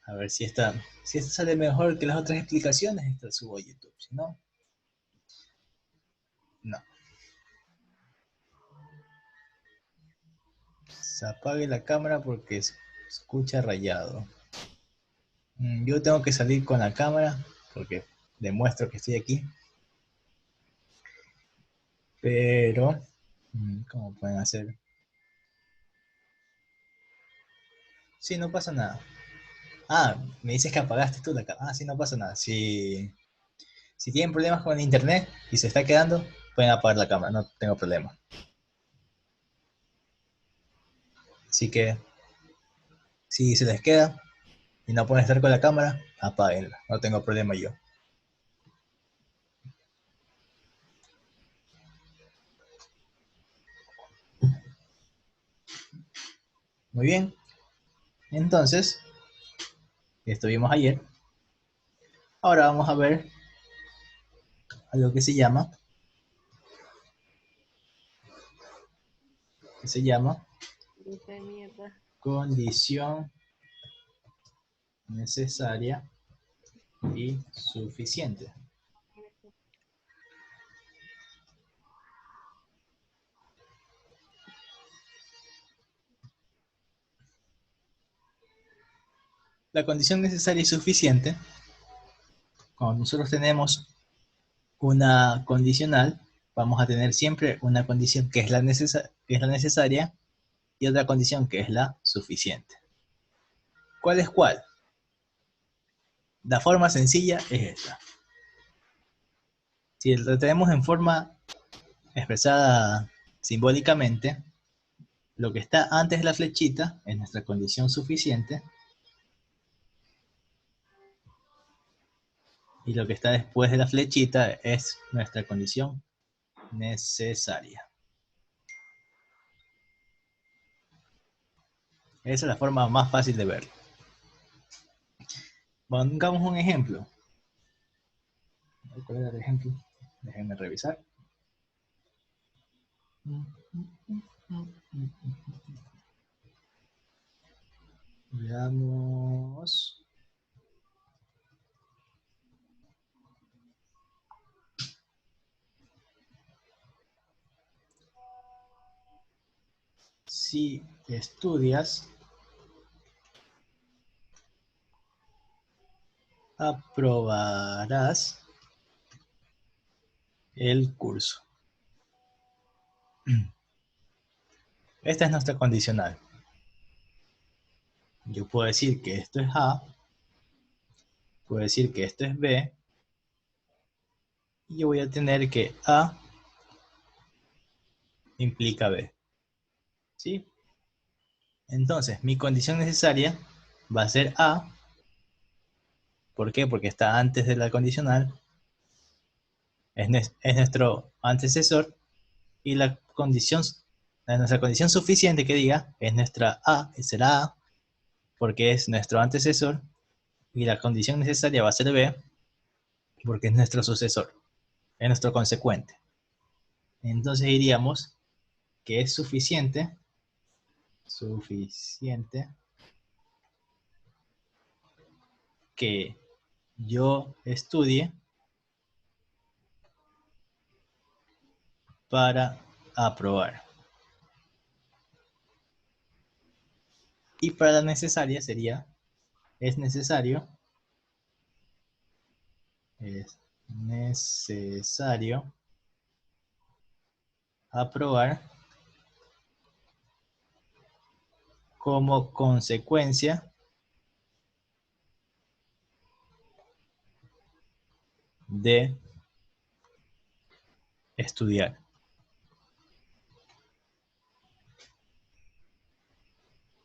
A ver si esta sale mejor que las otras explicaciones, esta subo a YouTube. Si no, no. Se apague la cámara porque se escucha rayado. Yo tengo que salir con la cámara porque demuestro que estoy aquí. Pero, ¿cómo pueden hacer? Sí, no pasa nada. Ah, me dices que apagaste tú la cámara. Ah, sí, no pasa nada. Si tienen problemas con el internet y se está quedando, pueden apagar la cámara, no tengo problema. Así que, si se les queda y no pueden estar con la cámara, apáguenla, no tengo problema yo. Muy bien, entonces, estuvimos ayer. Ahora vamos a ver algo que se llama Dice mierda. condición necesaria y suficiente. La condición necesaria y suficiente, cuando nosotros tenemos una condicional, vamos a tener siempre una condición que es la necesaria y otra condición que es la suficiente. ¿Cuál es cuál? La forma sencilla es esta. Si lo tenemos en forma expresada simbólicamente, lo que está antes de la flechita es nuestra condición suficiente y lo que está después de la flechita es nuestra condición necesaria. Esa es la forma más fácil de verlo. Pongamos un ejemplo. ¿Cuál era el ejemplo? Déjenme revisar. Veamos. Si estudias, aprobarás el curso. Esta es nuestra condicional. Yo puedo decir que esto es A, puedo decir que esto es B, y yo voy a tener que A implica B. ¿Sí? Entonces, mi condición necesaria va a ser A. ¿Por qué? Porque está antes de la condicional. Es nuestro antecesor. Y nuestra condición suficiente que diga es nuestra A, será A, porque es nuestro antecesor. Y la condición necesaria va a ser B, porque es nuestro sucesor, es nuestro consecuente. Entonces diríamos que es suficiente que yo estudie para aprobar. Y para la necesaria sería, es necesario aprobar como consecuencia de estudiar.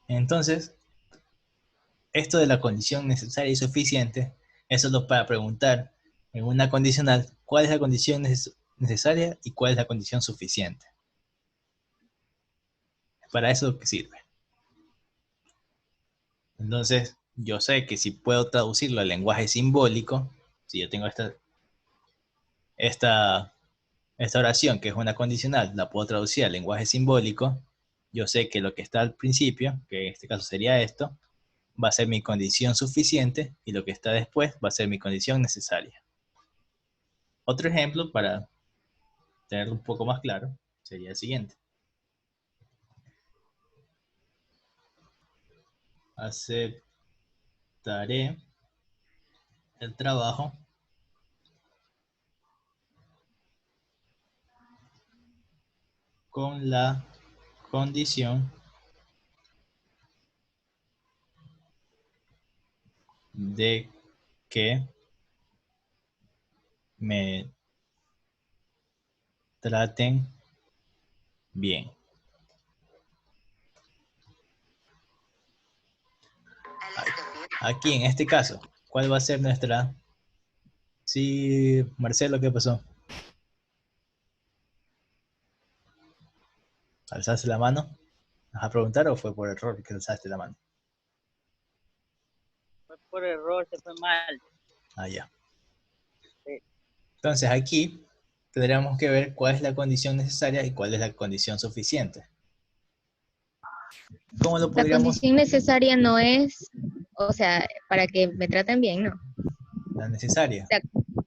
Entonces, esto de la condición necesaria y suficiente es solo para preguntar en una condicional cuál es la condición necesaria y cuál es la condición suficiente. Para eso que sirve. Entonces, yo sé que si puedo traducirlo al lenguaje simbólico, si yo tengo esta oración, que es una condicional, la puedo traducir al lenguaje simbólico, yo sé que lo que está al principio, que en este caso sería esto, va a ser mi condición suficiente y lo que está después va a ser mi condición necesaria. Otro ejemplo para tenerlo un poco más claro sería el siguiente. Aceptaré el trabajo con la condición de que me traten bien. Aquí en este caso, ¿cuál va a ser nuestra? Sí, Marcelo, ¿qué pasó? ¿Alzaste la mano? ¿Vas a preguntar o fue por error que alzaste la mano? Fue por error, se fue mal. Ah, ya. Sí. Entonces aquí tendríamos que ver cuál es la condición necesaria y cuál es la condición suficiente. ¿Cómo lo La podríamos? condición necesaria no es, o sea, para que me traten bien, ¿no? La necesaria. O sea,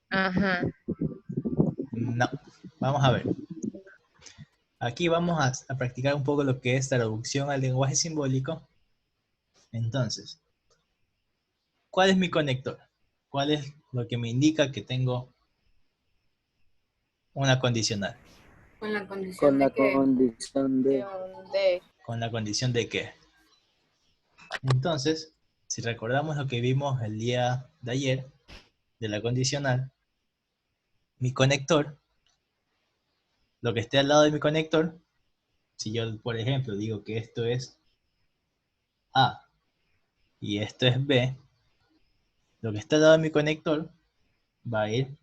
ajá. No. Vamos a ver. Aquí vamos a practicar un poco lo que es traducción al lenguaje simbólico. Entonces, ¿cuál es mi conector? ¿Cuál es lo que me indica que tengo una condicional? Con la condición de Con la condición de que. Entonces, si recordamos lo que vimos el día de ayer de la condicional, mi conector, lo que esté al lado de mi conector, si yo, por ejemplo, digo que esto es A y esto es B, lo que está al lado de mi conector va a ir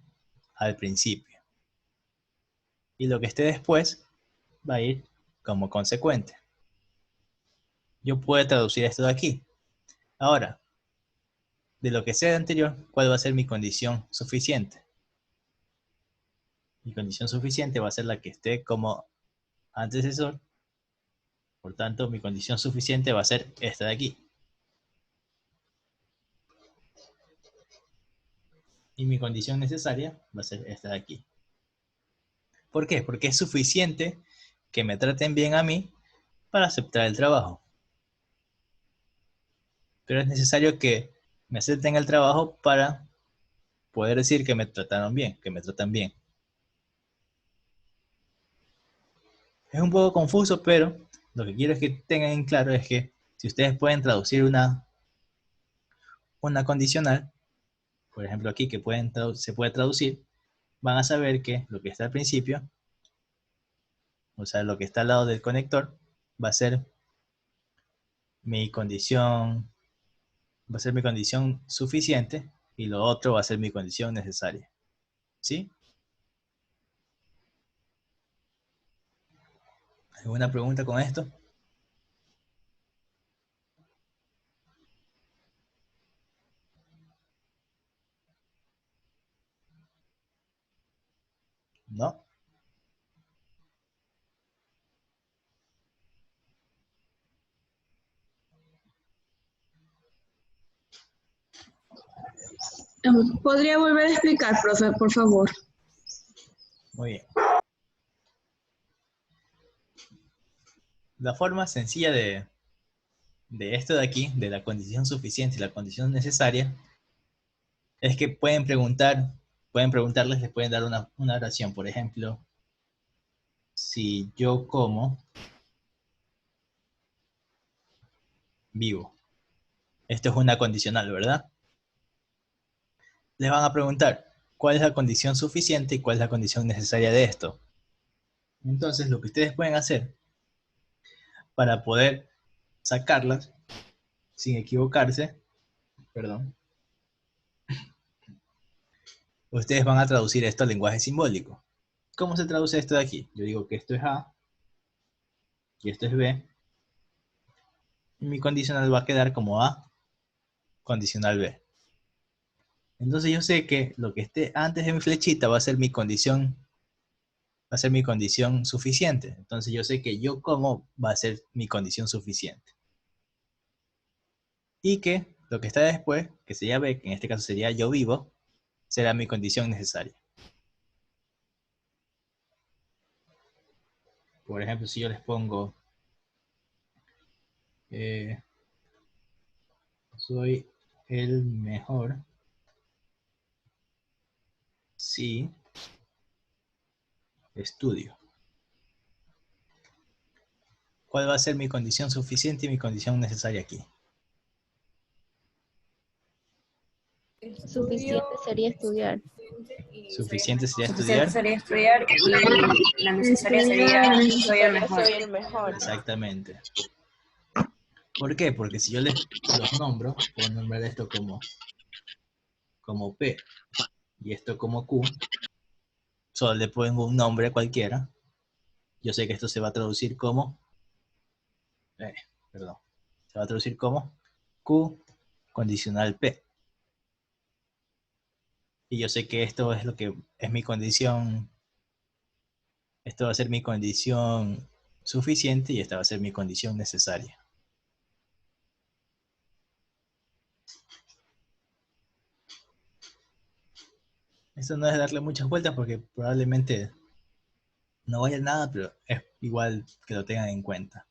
al principio. Y lo que esté después va a ir como consecuente. Yo puedo traducir esto de aquí. Ahora, de lo que sea anterior, ¿cuál va a ser mi condición suficiente? Mi condición suficiente va a ser la que esté como antecesor. Por tanto, mi condición suficiente va a ser esta de aquí. Y mi condición necesaria va a ser esta de aquí. ¿Por qué? Porque es suficiente que me traten bien a mí para aceptar el trabajo. Pero es necesario que me acepten el trabajo para poder decir que me trataron bien, que me tratan bien. Es un poco confuso, pero lo que quiero es que tengan en claro es que si ustedes pueden traducir una condicional, por ejemplo aquí que se puede traducir, van a saber que lo que está al principio, o sea, lo que está al lado del conector, va a ser mi condición, suficiente y lo otro va a ser mi condición necesaria. ¿Sí? ¿Alguna pregunta con esto? ¿No? ¿Podría volver a explicar, profe, por favor? Muy bien. La forma sencilla de esto de aquí, de la condición suficiente y la condición necesaria, es que pueden preguntarles, les pueden dar una oración. Por ejemplo, si yo como, vivo. Esto es una condicional, ¿verdad? Les van a preguntar, ¿cuál es la condición suficiente y cuál es la condición necesaria de esto? Entonces, lo que ustedes pueden hacer para poder sacarlas sin equivocarse, perdón, ustedes van a traducir esto al lenguaje simbólico. ¿Cómo se traduce esto de aquí? Yo digo que esto es A y esto es B. Y mi condicional va a quedar como A, condicional B. Entonces yo sé que lo que esté antes de mi flechita va a ser mi condición suficiente. Entonces yo sé que yo como va a ser mi condición suficiente. Y que lo que está después, que sería B, que en este caso sería yo vivo, será mi condición necesaria. Por ejemplo, si yo les pongo soy el mejor si estudio. ¿Cuál va a ser mi condición suficiente y mi condición necesaria aquí? Suficiente sería estudiar. Suficiente sería Suficiente estudiar. sería estudiar y la necesaria sería soy el mejor. Soy el mejor. Exactamente. ¿Por qué? Porque si yo los nombro, puedo nombrar esto como P y esto como Q, solo le pongo un nombre cualquiera, yo sé que esto se va a traducir como, perdón, se va a traducir como Q condicional P. Y yo sé que esto es lo que es mi condición, esto va a ser mi condición suficiente y esta va a ser mi condición necesaria. Esto no es darle muchas vueltas porque probablemente no vaya nada, pero es igual que lo tengan en cuenta.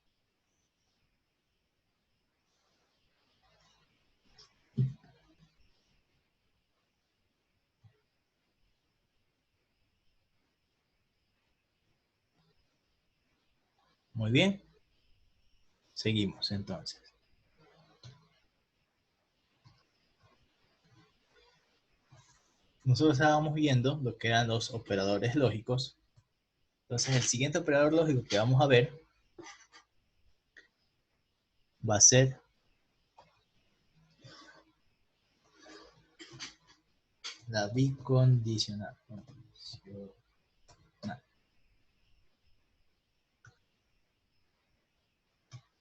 Muy bien. Seguimos entonces. Nosotros estábamos viendo lo que eran los operadores lógicos. Entonces el siguiente operador lógico que vamos a ver va a ser la bicondicional.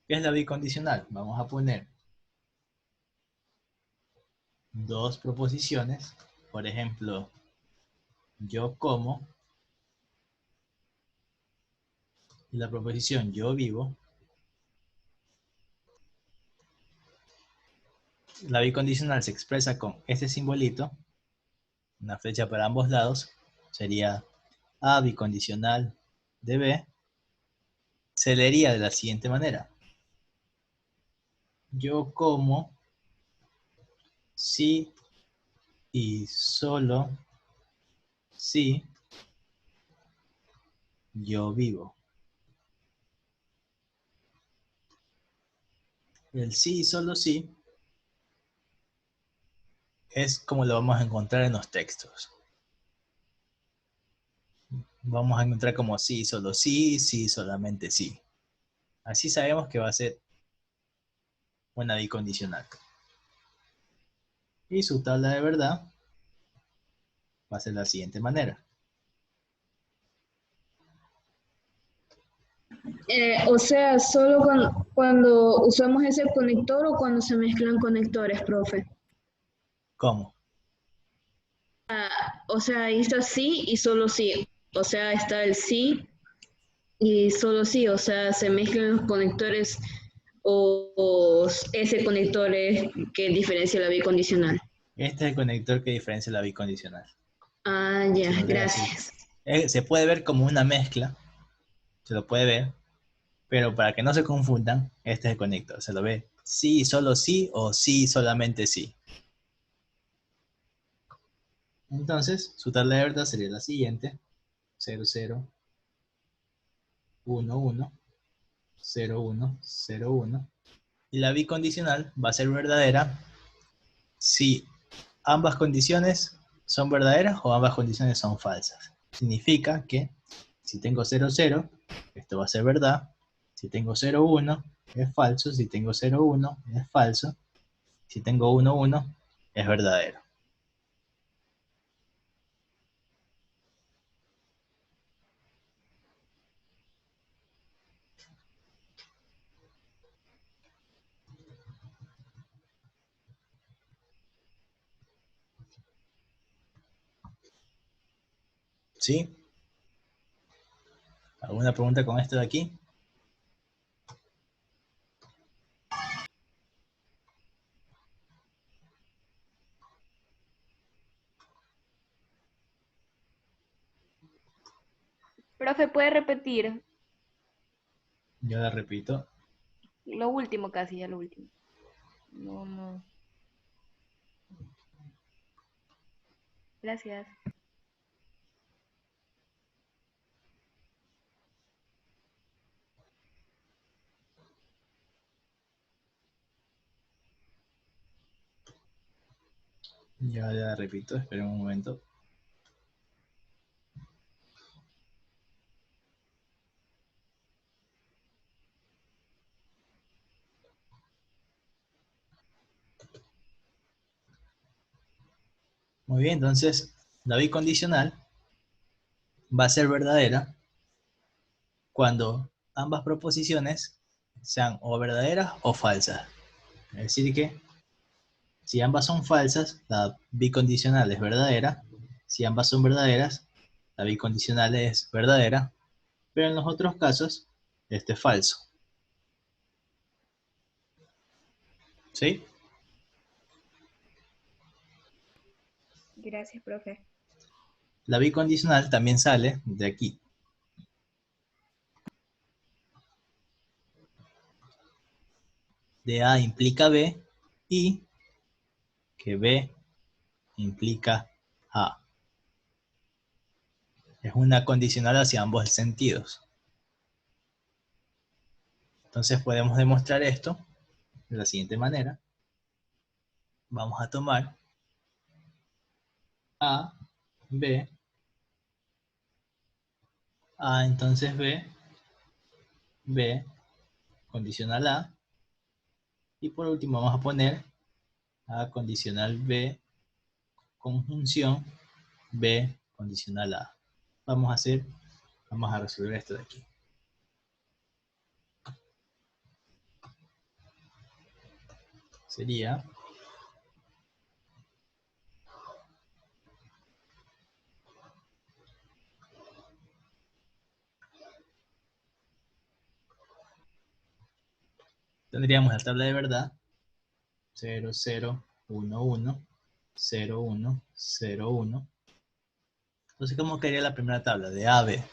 ¿Qué es la bicondicional? Vamos a poner dos proposiciones. Por ejemplo, yo como y la proposición yo vivo. La bicondicional se expresa con este simbolito, una flecha para ambos lados. Sería A bicondicional de B. Se leería de la siguiente manera. Yo como si y solo si yo vivo. El sí y solo sí es como lo vamos a encontrar en los textos. Vamos a encontrar como sí, solo sí, sí, solamente sí. Así sabemos que va a ser una bicondicional. Y su tabla de verdad va a ser de la siguiente manera. O sea, solo cuando usamos ese conector o cuando se mezclan conectores, profe. ¿Cómo? O sea, ahí está sí y solo sí. O sea, está el sí y solo sí. O sea, se mezclan los conectores o ese conector es que diferencia la bicondicional. Este es el conector que diferencia la bicondicional. Ah, ya, Se lo lee así. gracias. Se puede ver como una mezcla, se lo puede ver, pero para que no se confundan, este es el conector. Se lo ve sí, solo sí o sí, solamente sí. Entonces, su tabla de verdad sería la siguiente. 0, 0, 1, 1, 0, 1, 0, 1. Y la bicondicional va a ser verdadera si ambas condiciones son verdaderas o ambas condiciones son falsas. Significa que si tengo 0, 0, esto va a ser verdad. Si tengo 0, 1, es falso. Si tengo 0, 1, es falso. Si tengo 1, 1, es verdadero. ¿Sí? ¿Alguna pregunta con esto de aquí? Profe, ¿puede repetir Yo la repito. lo último casi, ya lo último? No, no. Gracias. Ya la repito, esperen un momento. Muy bien, entonces la bicondicional va a ser verdadera cuando ambas proposiciones sean o verdaderas o falsas. Es decir que si ambas son falsas, la bicondicional es verdadera. Si ambas son verdaderas, la bicondicional es verdadera. Pero en los otros casos, este es falso. ¿Sí? Gracias, profe. La bicondicional también sale de aquí. De A implica B y que B implica A. Es una condicional hacia ambos sentidos. Entonces podemos demostrar esto de la siguiente manera. Vamos a tomar A, B, A, entonces B, B, condicional A, y por último vamos a poner A condicional B, conjunción B, condicional A. Vamos a resolver esto de aquí. Sería tendríamos la tabla de verdad 0, 0, 1, 1, 0, 1, 0, 1. Entonces, ¿cómo quedaría la primera tabla? De A a B.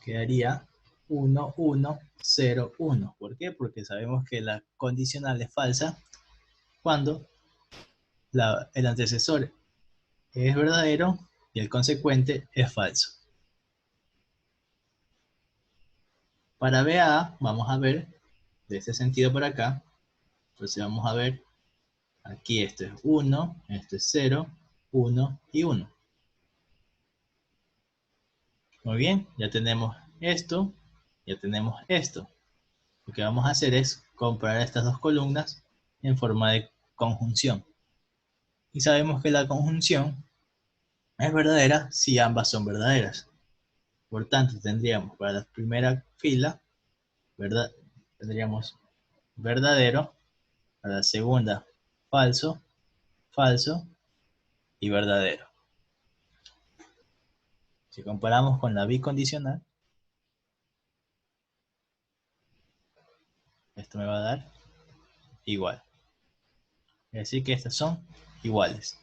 Quedaría 1, 1, 0, 1. ¿Por qué? Porque sabemos que la condicional es falsa cuando el antecesor es verdadero y el consecuente es falso. Para BA vamos a ver de este sentido por acá. Entonces vamos a ver aquí esto es 1, esto es 0, 1 y 1. Muy bien, ya tenemos esto, ya tenemos esto. Lo que vamos a hacer es comparar estas dos columnas en forma de conjunción. Y sabemos que la conjunción es verdadera si ambas son verdaderas. Por tanto, tendríamos para la primera fila, ¿verdad? Tendríamos verdadero, para la segunda, falso, falso y verdadero. Si comparamos con la bicondicional, esto me va a dar igual. Es decir que estas son iguales.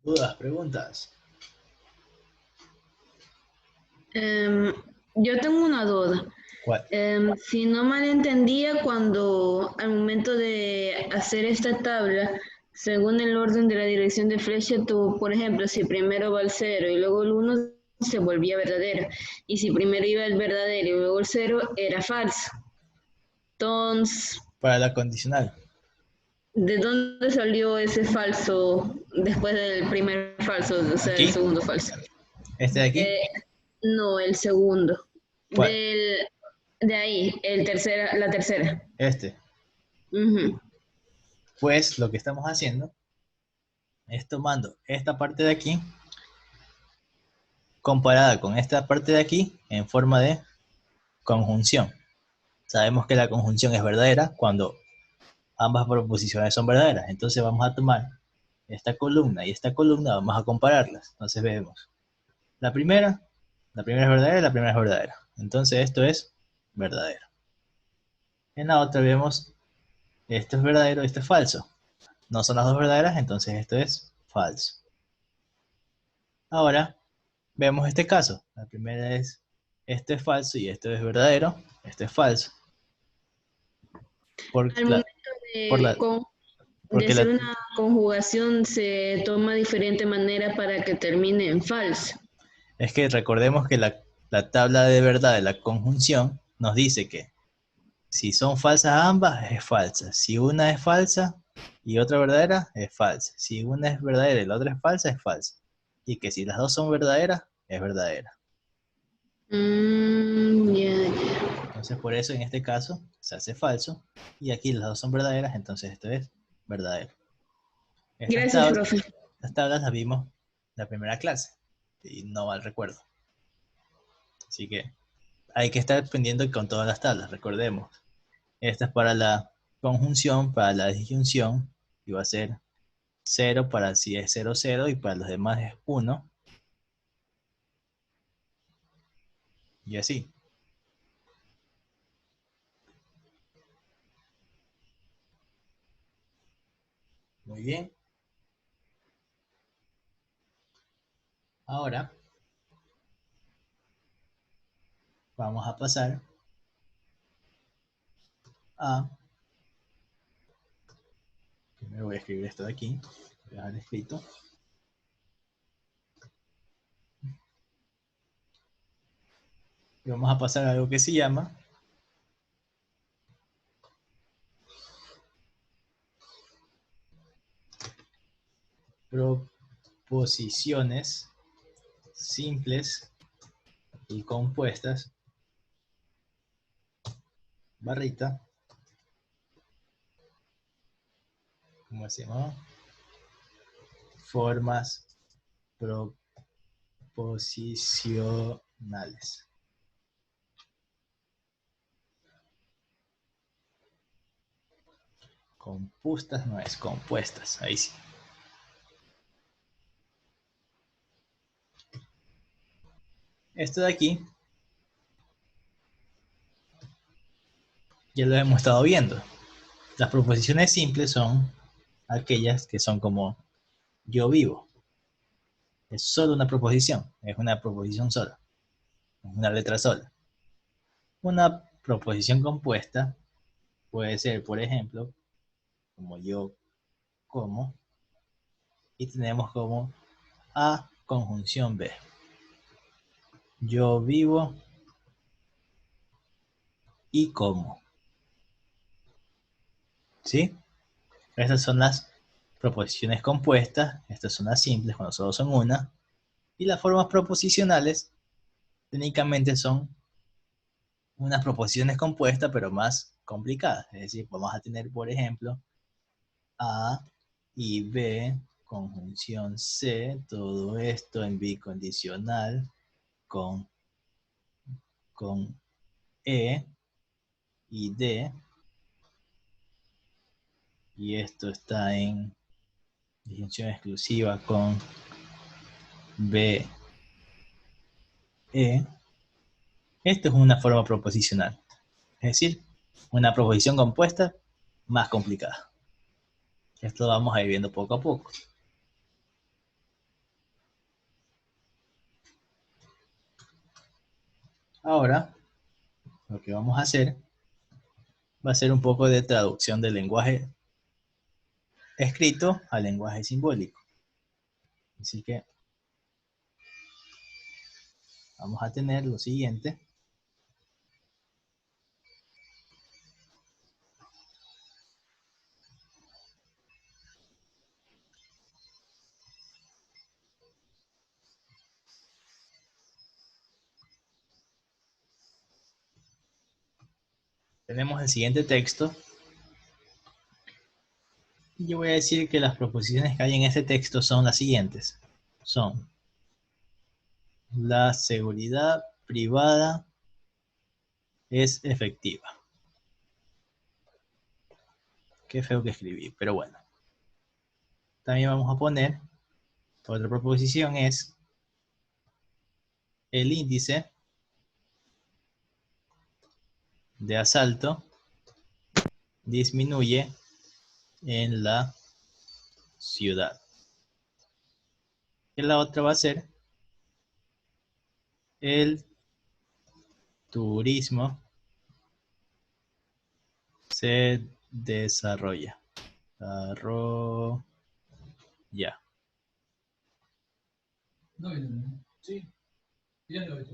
¿Dudas, preguntas? Yo tengo una duda. ¿Cuál? Si no mal entendía, cuando al momento de hacer esta tabla, según el orden de la dirección de flecha, tú, por ejemplo, si primero va el 0 y luego el 1, se volvía verdadero. Y si primero iba el verdadero y luego el 0, era falso. Entonces, Para la condicional. ¿de dónde salió ese falso después del primer falso, o sea, ¿Aquí? el segundo falso? ¿Este de aquí? No, el segundo. ¿Cuál? De ahí, la tercera. Este. Ujú. Pues lo que estamos haciendo es tomando esta parte de aquí comparada con esta parte de aquí en forma de conjunción. Sabemos que la conjunción es verdadera cuando ambas proposiciones son verdaderas. Entonces vamos a tomar esta columna y esta columna, vamos a compararlas. Entonces vemos, la primera es verdadera y la primera es verdadera. Entonces esto es verdadero. En la otra vemos, esto es verdadero, esto es falso. No son las dos verdaderas, entonces esto es falso. Ahora, vemos este caso. La primera es, esto es falso y esto es verdadero, esto es falso. Al momento por la, de, de porque hacer la, una conjugación se toma diferente manera para que termine en falso. es que recordemos que la tabla de verdad de la conjunción nos dice que si son falsas ambas, es falsa. Si una es falsa y otra verdadera, es falsa. Si una es verdadera y la otra es falsa, es falsa. Y que si las dos son verdaderas, es verdadera. Ya. Entonces por eso en este caso se hace falso. Y aquí las dos son verdaderas, entonces esto es verdadero. Gracias, profe. Estas tablas las vimos en la primera clase. Y no mal recuerdo. Así que hay que estar pendiente con todas las tablas, recordemos. Esta es para la conjunción, para la disyunción, y va a ser 0 para si es 0, 0, y para los demás es 1. Y así. Muy bien. Ahora vamos a pasar a... Primero voy a escribir esto de aquí. Voy a dejar escrito. Y vamos a pasar a algo que se llama proposiciones simples y compuestas, barrita, ¿cómo se llama? Formas proposicionales. Compuestas no es, compuestas, ahí sí. Esto de aquí ya lo hemos estado viendo. Las proposiciones simples son aquellas que son como yo vivo. Es solo una proposición, es una proposición sola, es una letra sola. Una proposición compuesta puede ser, por ejemplo, como yo como, y tenemos como A conjunción B. Yo vivo y como. ¿Sí? Estas son las proposiciones compuestas, estas son las simples cuando solo son una, y las formas proposicionales técnicamente son unas proposiciones compuestas pero más complicadas. Es decir, vamos a tener, por ejemplo, A y B, conjunción C, todo esto en bicondicional con E y D, y esto está en disyunción exclusiva con B, E. Esto es una forma proposicional, es decir, una proposición compuesta más complicada. Esto lo vamos a ir viendo poco a poco. Ahora, lo que vamos a hacer va a ser un poco de traducción del lenguaje escrito al lenguaje simbólico. Así que vamos a tener lo siguiente. Tenemos el siguiente texto. Y yo voy a decir que las proposiciones que hay en este texto son las siguientes. Son: la seguridad privada es efectiva. Qué feo que escribí, pero bueno. también vamos a poner, otra proposición es, el índice de asalto disminuye en la ciudad. Y la otra va a ser, el turismo se desarrolla. Ya. Sí. Todavía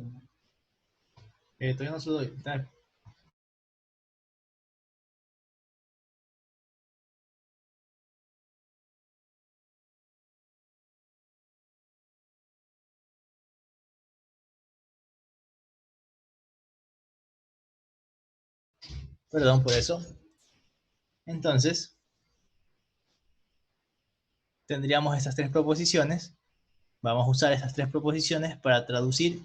no se lo doy. Dale. Perdón por eso. Entonces, tendríamos estas tres proposiciones. Vamos a usar estas tres proposiciones para traducir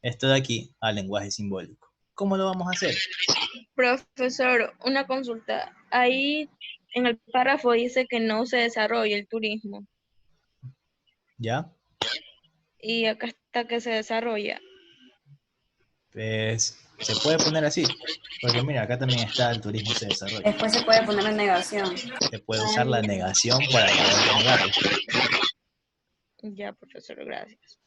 esto de aquí al lenguaje simbólico. ¿Cómo lo vamos a hacer? Profesor, una consulta. Ahí en el párrafo dice que no se desarrolla el turismo. ¿Ya? Y acá está que se desarrolla. Pues se puede poner así. Porque mira, acá también está el turismo se desarrolla. Después se puede poner en negación. Se puede usar la negación para poder negarlo. Ya, profesor, gracias.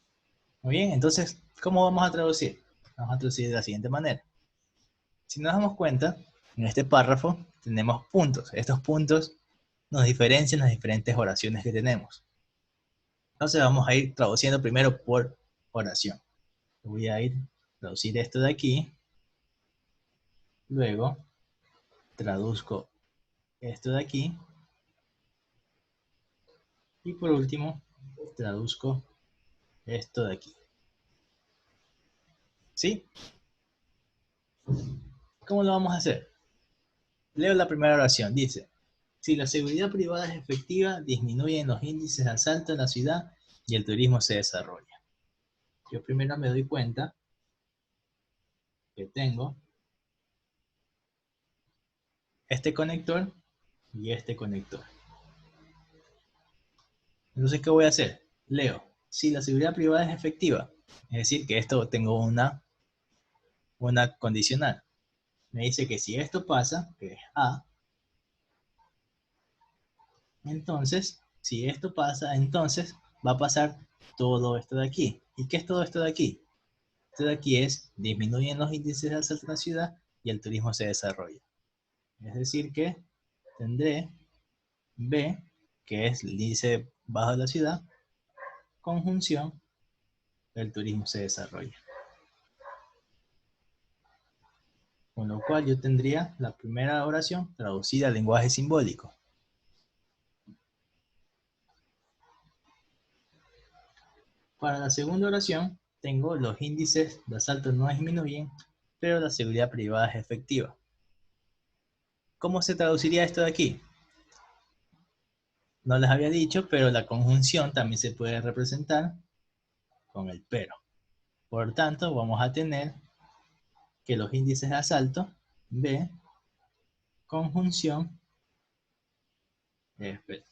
Muy bien, entonces, ¿cómo vamos a traducir? Vamos a traducir de la siguiente manera. Si nos damos cuenta, en este párrafo tenemos puntos. Estos puntos nos diferencian las diferentes oraciones que tenemos. Entonces vamos a ir traduciendo primero por oración. Voy a ir a traducir esto de aquí. Luego traduzco esto de aquí. Y por último, traduzco esto de aquí. ¿Sí? ¿Cómo lo vamos a hacer? Leo la primera oración. Dice, si la seguridad privada es efectiva, disminuyen los índices de asalto en la ciudad y el turismo se desarrolla. Yo primero me doy cuenta que tengo este conector y este conector. Entonces, ¿qué voy a hacer? Leo, si la seguridad privada es efectiva, es decir, que esto tengo una condicional. Me dice que si esto pasa, que es A, entonces, si esto pasa, entonces va a pasar todo esto de aquí. ¿Y qué es todo esto de aquí? Esto de aquí es, disminuyen los índices de asalto en la ciudad y el turismo se desarrolla. Es decir que tendré B, que es el índice bajo de la ciudad, conjunción, el turismo se desarrolla. Con lo cual yo tendría la primera oración traducida al lenguaje simbólico. Para la segunda oración, tengo los índices de asalto no disminuyen, pero la seguridad privada es efectiva. ¿Cómo se traduciría esto de aquí? No les había dicho, pero la conjunción también se puede representar con el pero. Por tanto, vamos a tener que los índices de asalto, B, conjunción, espera,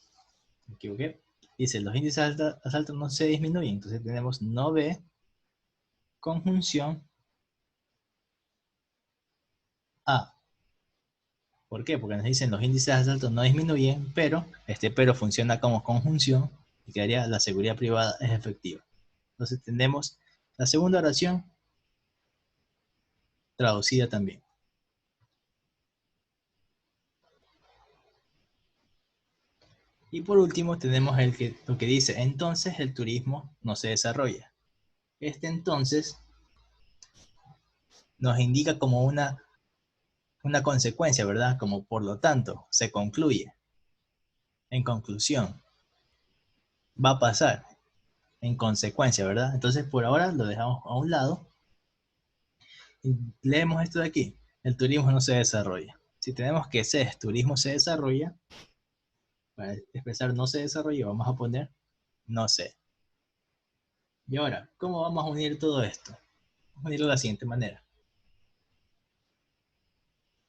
me equivoqué. Dice, los índices de asalto no se disminuyen, entonces tenemos no B, conjunción, A. ¿Por qué? Porque nos dicen los índices de asalto no disminuyen, pero este pero funciona como conjunción y quedaría la seguridad privada es efectiva. Entonces tenemos la segunda oración traducida también. Y por último tenemos lo que dice, entonces el turismo no se desarrolla. Este entonces nos indica como una consecuencia, ¿verdad? Como por lo tanto, se concluye. En conclusión, va a pasar. En consecuencia, ¿verdad? Entonces por ahora lo dejamos a un lado. Y leemos esto de aquí. El turismo no se desarrolla. Si tenemos que ser turismo se desarrolla, para expresar no se desarrolla, vamos a poner no sé. Y ahora, ¿cómo vamos a unir todo esto? Vamos a unirlo de la siguiente manera.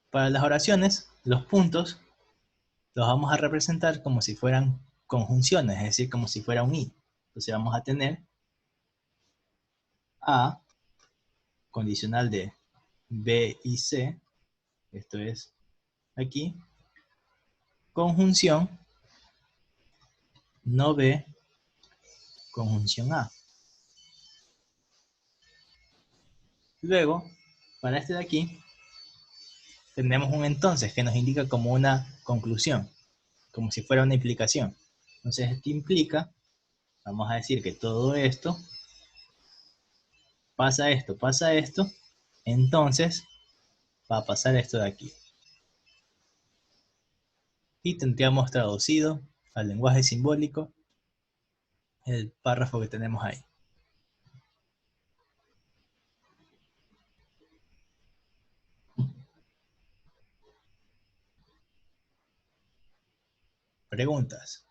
Para las oraciones, los puntos los vamos a representar como si fueran conjunciones, es decir, como si fuera un y. Entonces vamos a tener A condicional de B y C, esto es aquí, conjunción no B, conjunción A. Luego, para este de aquí, tenemos un entonces que nos indica como una conclusión, como si fuera una implicación. Entonces, esto implica, vamos a decir que todo esto, pasa esto, entonces va a pasar esto de aquí. Y tendríamos traducido al lenguaje simbólico el párrafo que tenemos ahí. Preguntas.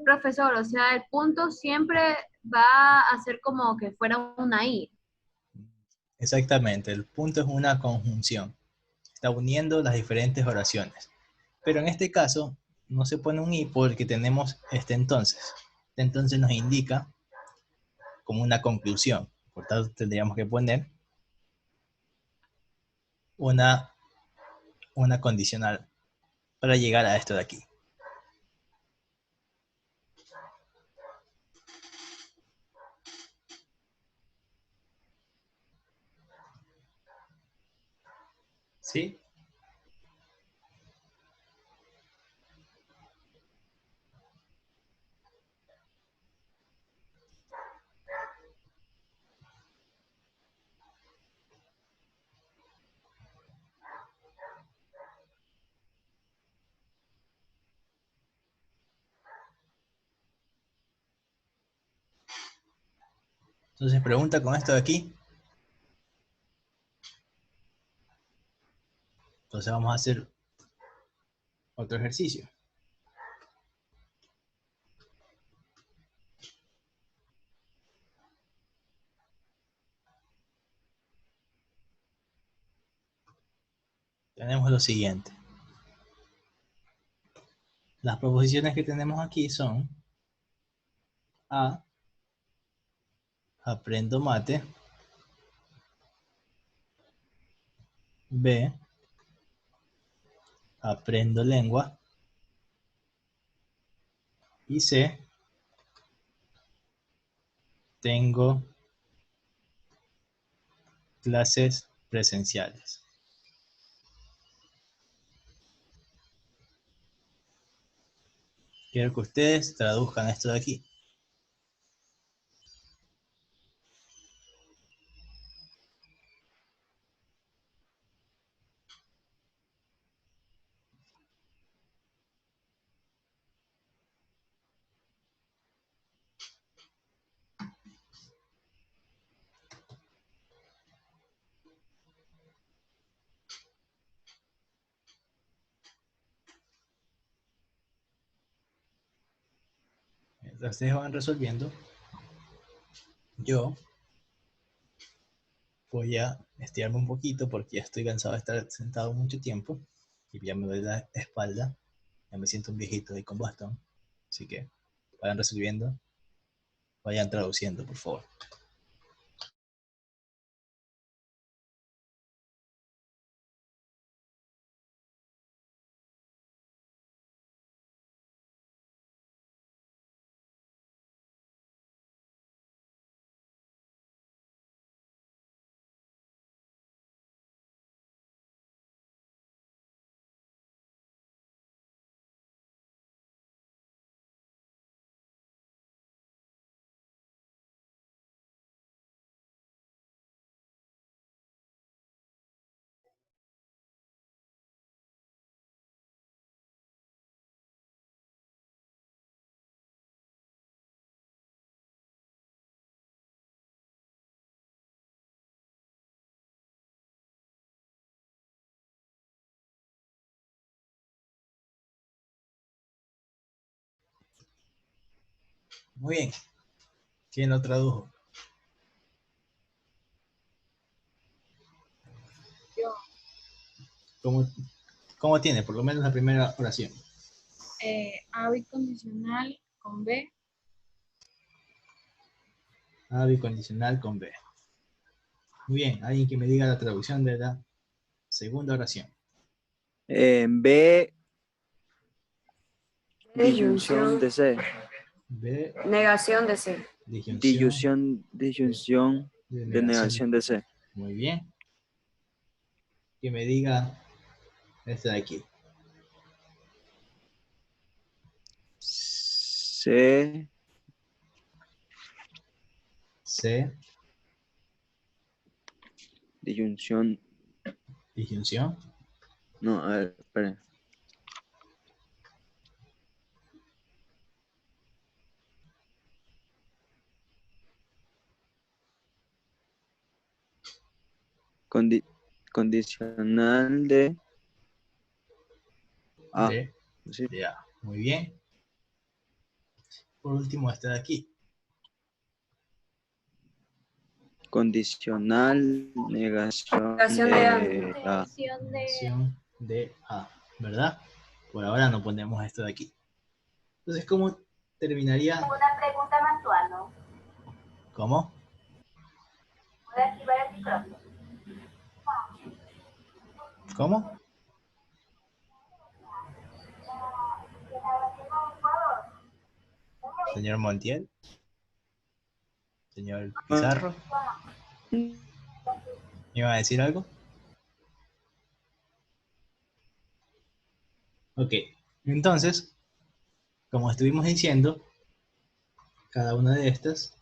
Profesor, o sea, el punto siempre va a ser como que fuera una I. Exactamente, el punto es una conjunción. Está uniendo las diferentes oraciones. Pero en este caso no se pone un i porque tenemos este entonces. Este entonces nos indica como una conclusión. Por tanto, tendríamos que poner una, una condicional para llegar a esto de aquí. ¿Sí? Entonces pregunta con esto de aquí. Entonces vamos a hacer otro ejercicio. Tenemos lo siguiente. Las proposiciones que tenemos aquí son A, aprendo mate, B, aprendo lengua, y C, tengo clases presenciales. Quiero que ustedes traduzcan esto de aquí. Mientras ustedes van resolviendo, yo voy a estirarme un poquito porque ya estoy cansado de estar sentado mucho tiempo y ya me duele la espalda. Ya me siento un viejito ahí con bastón. Así que vayan resolviendo, vayan traduciendo, por favor. Muy bien. ¿Quién lo tradujo? Yo. ¿Cómo tiene? Por lo menos la primera oración. A bicondicional con B. A bicondicional con B. Muy bien. Alguien que me diga la traducción de la segunda oración. B, disyunción de C. B, Negación de C. disyunción Disyunción de negación de C. Muy bien. Que me diga esta de aquí. C, C, disyunción. disyunción. No, a ver, espera. Condicional de A. De, ¿Sí? de A. Muy bien. Por último, esta de aquí. Condicional negación Negación de A. de A. Negación de A. ¿Verdad? Por ahora no ponemos esto de aquí. Entonces, ¿cómo terminaría? Una pregunta mensual, ¿no? ¿Cómo? ¿Puede activar el micrófono? ¿Cómo? Señor Montiel. Señor Pizarro. ¿Iba a decir algo? Ok. Entonces, como estuvimos diciendo, cada una de estas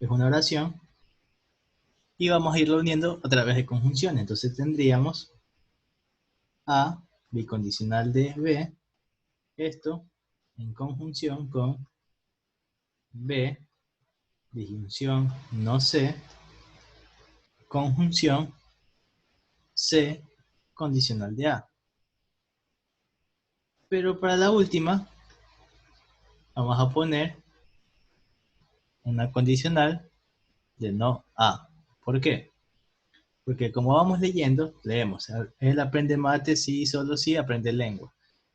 es una oración y vamos a irlo uniendo a través de conjunción. Entonces tendríamos A bicondicional de B, esto en conjunción con B, disyunción no C, conjunción C, condicional de A. Pero para la última, vamos a poner una condicional de no A. ¿Por qué? Porque como vamos leyendo, leemos. Él aprende mate, sí, solo sí, aprende lengua.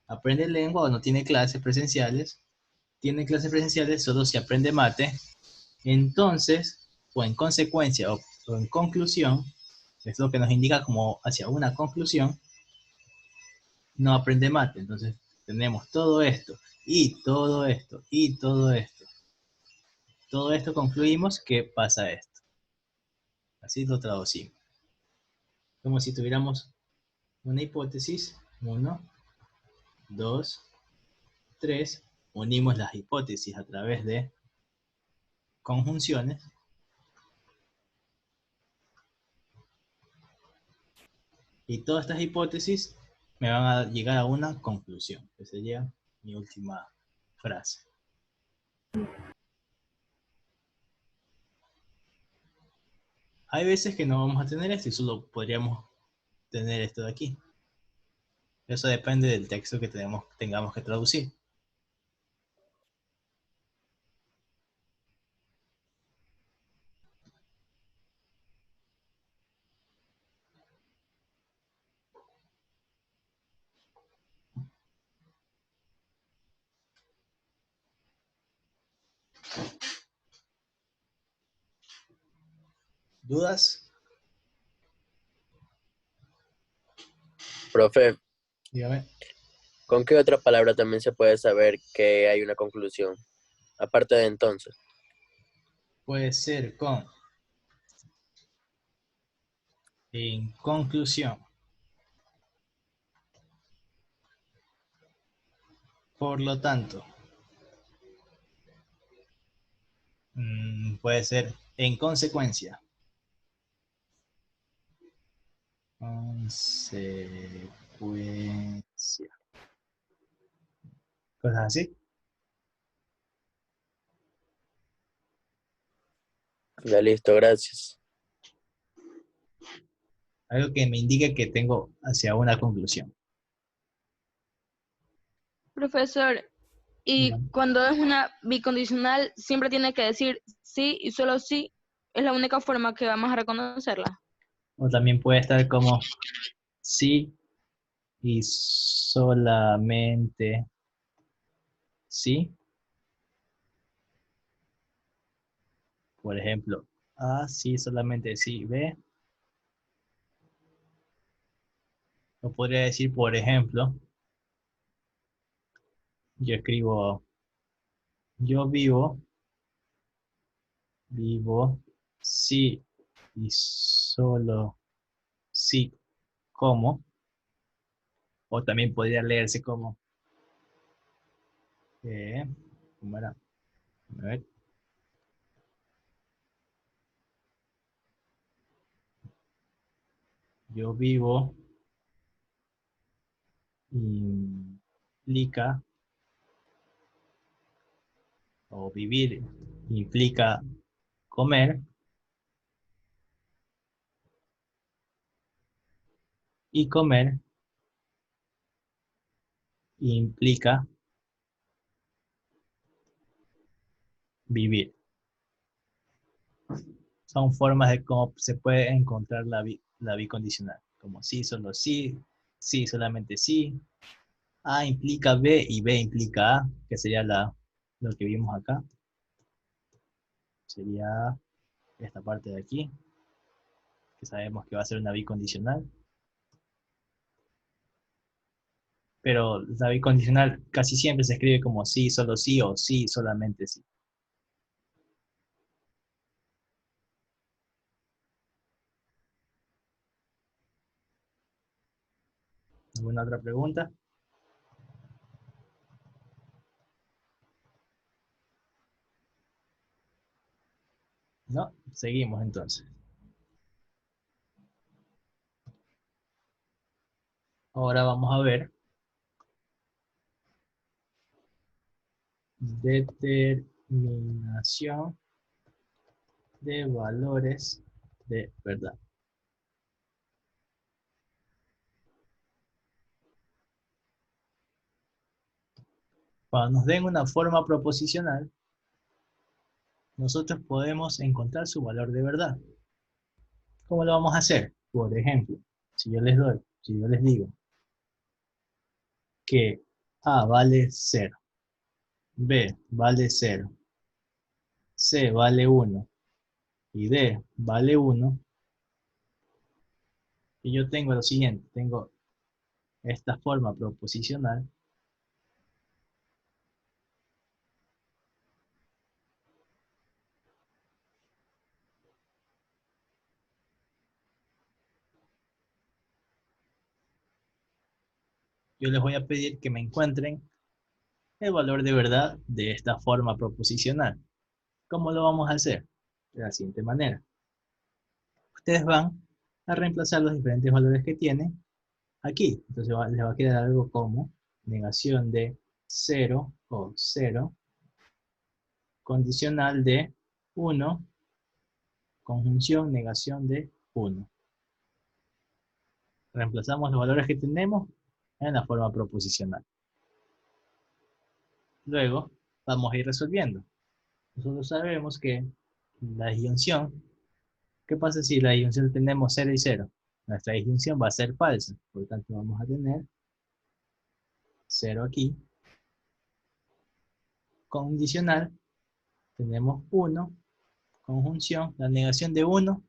Aprende lengua o no tiene clases presenciales. Tiene clases presenciales solo si aprende mate. Entonces, o en consecuencia o en conclusión, es lo que nos indica como hacia una conclusión, no aprende mate. Entonces, tenemos todo esto, y todo esto, y todo esto. Todo esto concluimos que pasa esto. Así lo traducimos. Como si tuviéramos una hipótesis, 1, 2, 3, unimos las hipótesis a través de conjunciones. Y todas estas hipótesis me van a llegar a una conclusión, que sería mi última frase. Hay veces que no vamos a tener esto y solo podríamos tener esto de aquí. Eso depende del texto que tengamos que traducir. ¿Dudas? Profe, Dígame. ¿con qué otra palabra también se puede saber que hay una conclusión? Aparte de entonces. Puede ser con en conclusión. Por lo tanto, puede ser en consecuencia. Consecuencia. Cosas así. Ya listo, gracias. Algo que me indique que tengo hacia una conclusión. Profesor, Y Ya. cuando es una bicondicional, siempre tiene que decir sí y solo sí. Es la única forma que vamos a reconocerla. O también puede estar como sí y solamente sí. Por ejemplo, A, sí, solamente sí, B. O podría decir, por ejemplo, yo escribo, yo vivo, sí y solo sí como. O también podría leerse como, eh, ¿cómo era? A ver. Yo vivo implica, o vivir implica comer, y comer implica vivir. Son formas de cómo se puede encontrar la bicondicional, como sí, solo sí, sí, solamente sí. A implica B y B implica A, que sería lo que vimos acá. Sería esta parte de aquí, que sabemos que va a ser una bicondicional. Pero la bicondicional casi siempre se escribe como sí, solo sí o sí, solamente sí. ¿Alguna otra pregunta? No, seguimos entonces. Ahora vamos a ver determinación de valores de verdad. Cuando nos den una forma proposicional, nosotros podemos encontrar su valor de verdad. ¿Cómo lo vamos a hacer? Por ejemplo, si yo les digo que A vale 0, B vale 0, C vale 1 y D vale 1, y yo tengo lo siguiente, tengo esta forma proposicional, yo les voy a pedir que me encuentren el valor de verdad de esta forma proposicional. ¿Cómo lo vamos a hacer? De la siguiente manera. Ustedes van a reemplazar los diferentes valores que tienen aquí. Entonces les va a quedar algo como negación de 0 o 0, condicional de 1, conjunción negación de 1. Reemplazamos los valores que tenemos en la forma proposicional. Luego vamos a ir resolviendo. Nosotros sabemos que la disyunción, ¿qué pasa si la disyunción tenemos 0 y 0? Nuestra disyunción va a ser falsa, por lo tanto vamos a tener 0 aquí. Condicional, tenemos 1, conjunción, la negación de 1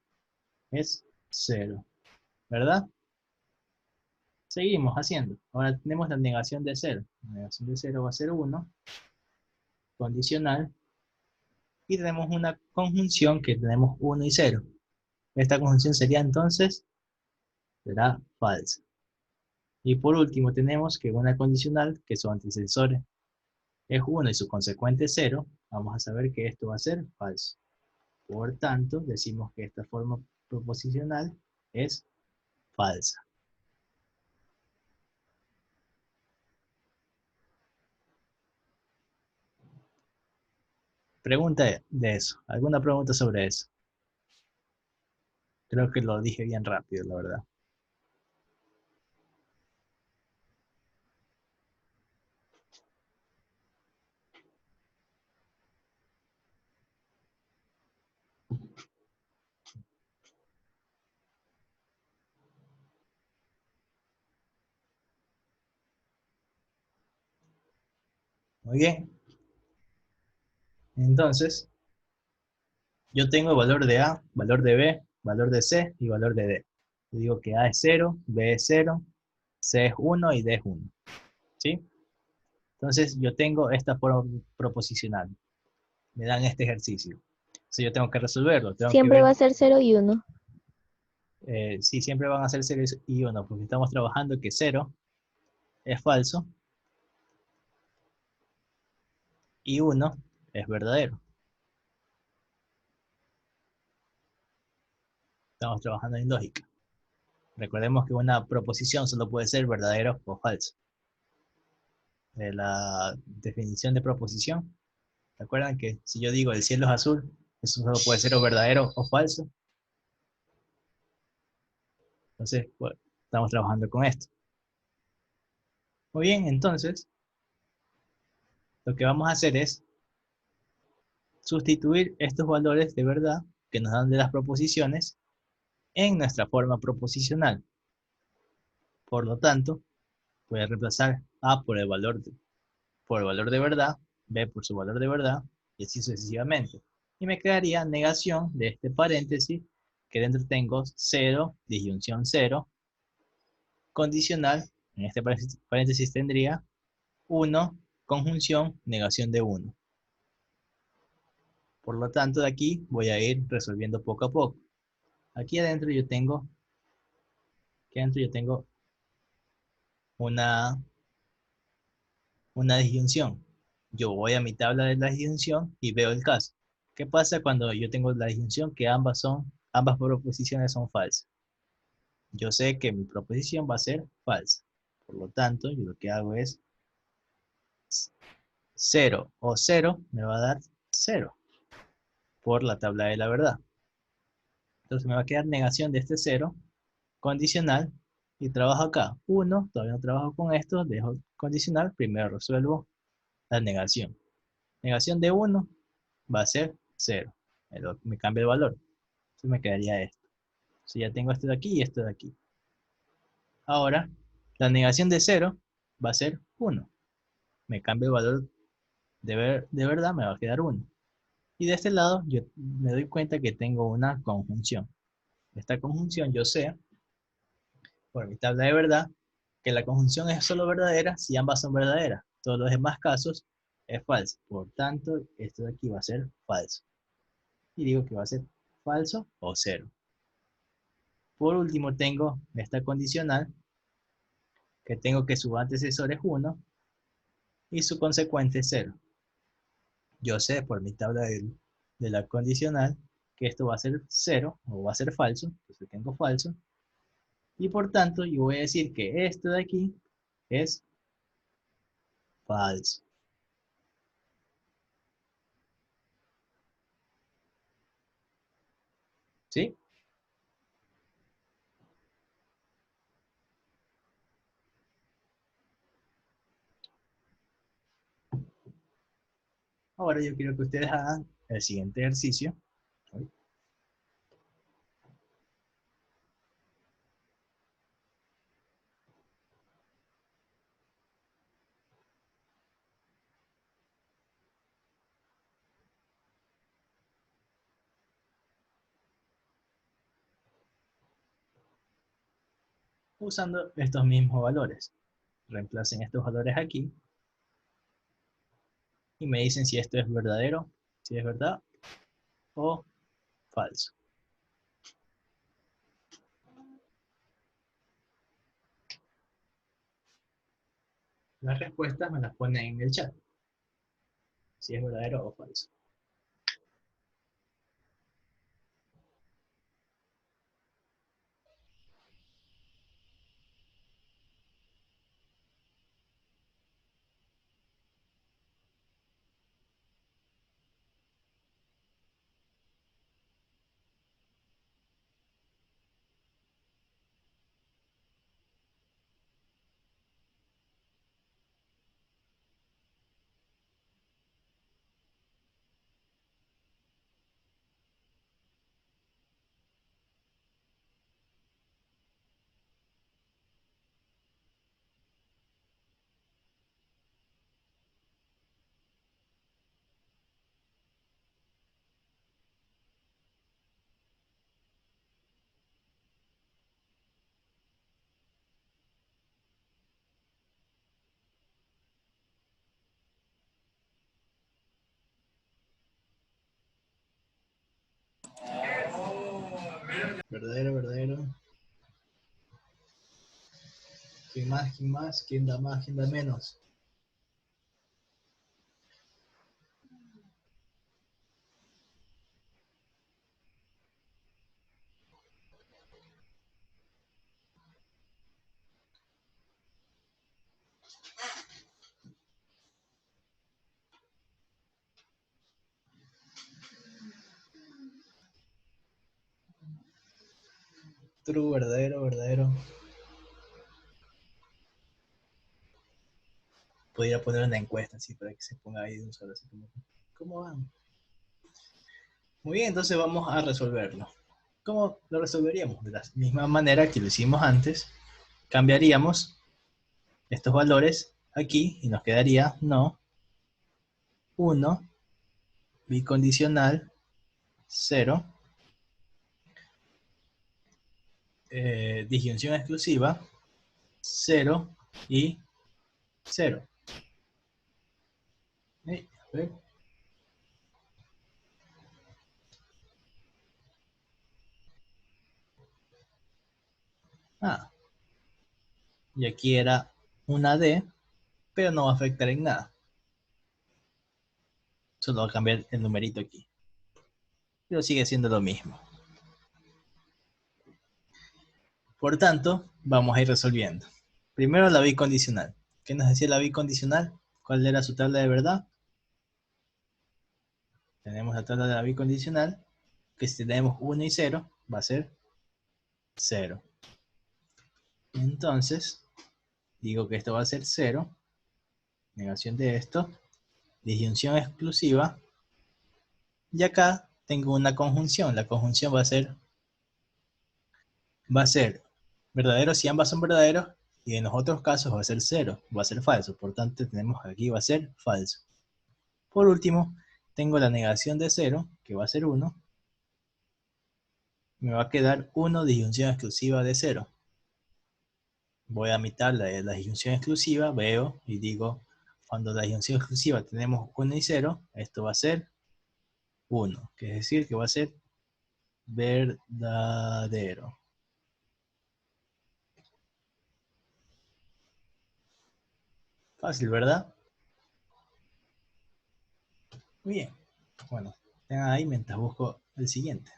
es 0, ¿verdad? Seguimos haciendo. Ahora tenemos la negación de 0. La negación de 0 va a ser 1, condicional, y tenemos una conjunción que tenemos 1 y 0. Esta conjunción sería entonces, será falsa. Y por último tenemos que una condicional, que su antecesor es 1 y su consecuente es 0, vamos a saber que esto va a ser falso. Por tanto, decimos que esta forma proposicional es falsa. Pregunta de eso. ¿Alguna pregunta sobre eso? Creo que lo dije bien rápido, la verdad. Muy bien. Entonces, yo tengo el valor de A, valor de B, valor de C y valor de D. Yo digo que A es 0, B es 0, C es 1 y D es 1. ¿Sí? Entonces, yo tengo esta forma proposicional. Me dan este ejercicio. Entonces, yo tengo que resolverlo. Tengo que Siempre ver. va a ser 0 y 1. Sí, siempre van a ser 0 y 1, porque estamos trabajando que 0 es falso y 1 es verdadero. Estamos trabajando en lógica. Recordemos que una proposición solo puede ser verdadero o falso. De la definición de proposición, ¿recuerdan que si yo digo el cielo es azul, eso solo puede ser o verdadero o falso? Entonces, pues, estamos trabajando con esto. Muy bien, entonces, lo que vamos a hacer es sustituir estos valores de verdad que nos dan de las proposiciones en nuestra forma proposicional. Por lo tanto, voy a reemplazar A por el valor de verdad, B por su valor de verdad, y así sucesivamente. Y me quedaría negación de este paréntesis, que dentro tengo 0, disyunción 0, condicional, en este paréntesis tendría 1, conjunción, negación de 1. Por lo tanto, de aquí voy a ir resolviendo poco a poco. Aquí adentro yo tengo una disyunción. Yo voy a mi tabla de la disyunción y veo el caso. ¿Qué pasa cuando yo tengo la disyunción que ambas proposiciones son falsas? Yo sé que mi proposición va a ser falsa. Por lo tanto, yo lo que hago es 0 o 0 me va a dar 0 por la tabla de la verdad. Entonces me va a quedar negación de este 0, condicional, y trabajo acá. 1, todavía no trabajo con esto, dejo condicional, primero resuelvo la negación. Negación de 1 va a ser 0. Me cambia el valor. Entonces me quedaría esto. Si ya tengo esto de aquí y esto de aquí. Ahora, la negación de 0 va a ser 1. Me cambia el valor de verdad, me va a quedar 1. Y de este lado, yo me doy cuenta que tengo una conjunción. Esta conjunción yo sé, por mi tabla de verdad, que la conjunción es solo verdadera si ambas son verdaderas. Todos los demás casos es falso. Por tanto, esto de aquí va a ser falso. Y digo que va a ser falso o 0. Por último, tengo esta condicional, que tengo que su antecesor es 1 y su consecuente es 0. Yo sé por mi tabla de la condicional que esto va a ser 0 o va a ser falso, entonces tengo falso. Y por tanto, yo voy a decir que esto de aquí es falso. ¿Sí? Ahora yo quiero que ustedes hagan el siguiente ejercicio. Usando estos mismos valores. Reemplacen estos valores aquí y me dicen si esto es verdadero, si es verdad o falso. Las respuestas me las ponen en el chat, si es verdadero o falso. Verdadero, verdadero. ¿Quién más? ¿Quién más? ¿Quién da más? ¿Quién da menos? True, verdadero, verdadero. Podría poner una encuesta así para que se ponga ahí de un solo así como, ¿cómo van? Muy bien, entonces vamos a resolverlo. ¿Cómo lo resolveríamos? De la misma manera que lo hicimos antes, cambiaríamos estos valores aquí y nos quedaría no, 1, bicondicional, 0, disyunción exclusiva, 0 y 0. A ver. Ah, y aquí era una D, pero no va a afectar en nada. Solo va a cambiar el numerito aquí. Pero sigue siendo lo mismo. Por tanto, vamos a ir resolviendo. Primero la bicondicional. ¿Qué nos decía la bicondicional? ¿Cuál era su tabla de verdad? Tenemos la tabla de la bicondicional, que si tenemos 1 y 0, va a ser 0. Entonces, digo que esto va a ser 0, negación de esto, disyunción exclusiva, y acá tengo una conjunción. La conjunción va a ser verdadero si ambas son verdaderos, y en los otros casos va a ser 0, va a ser falso. Por tanto, tenemos aquí va a ser falso. Por último, tengo la negación de 0, que va a ser 1. Me va a quedar 1 disyunción exclusiva de 0. Voy a mitad la disyunción exclusiva, veo y digo, cuando la disyunción exclusiva tenemos 1 y 0, esto va a ser 1, que es decir, que va a ser verdadero. Fácil, ¿verdad? Muy bien. Bueno, tengan ahí mientras busco el siguiente.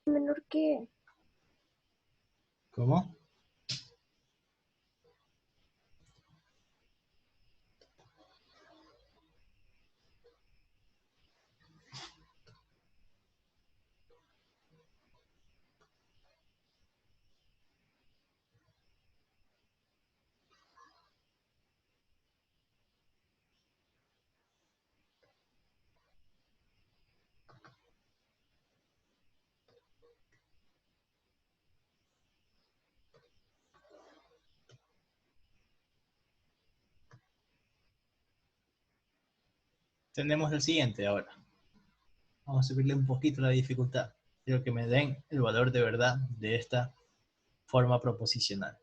Menor que. ¿Cómo? Tenemos el siguiente ahora. Vamos a subirle un poquito la dificultad. Quiero que me den el valor de verdad de esta forma proposicional.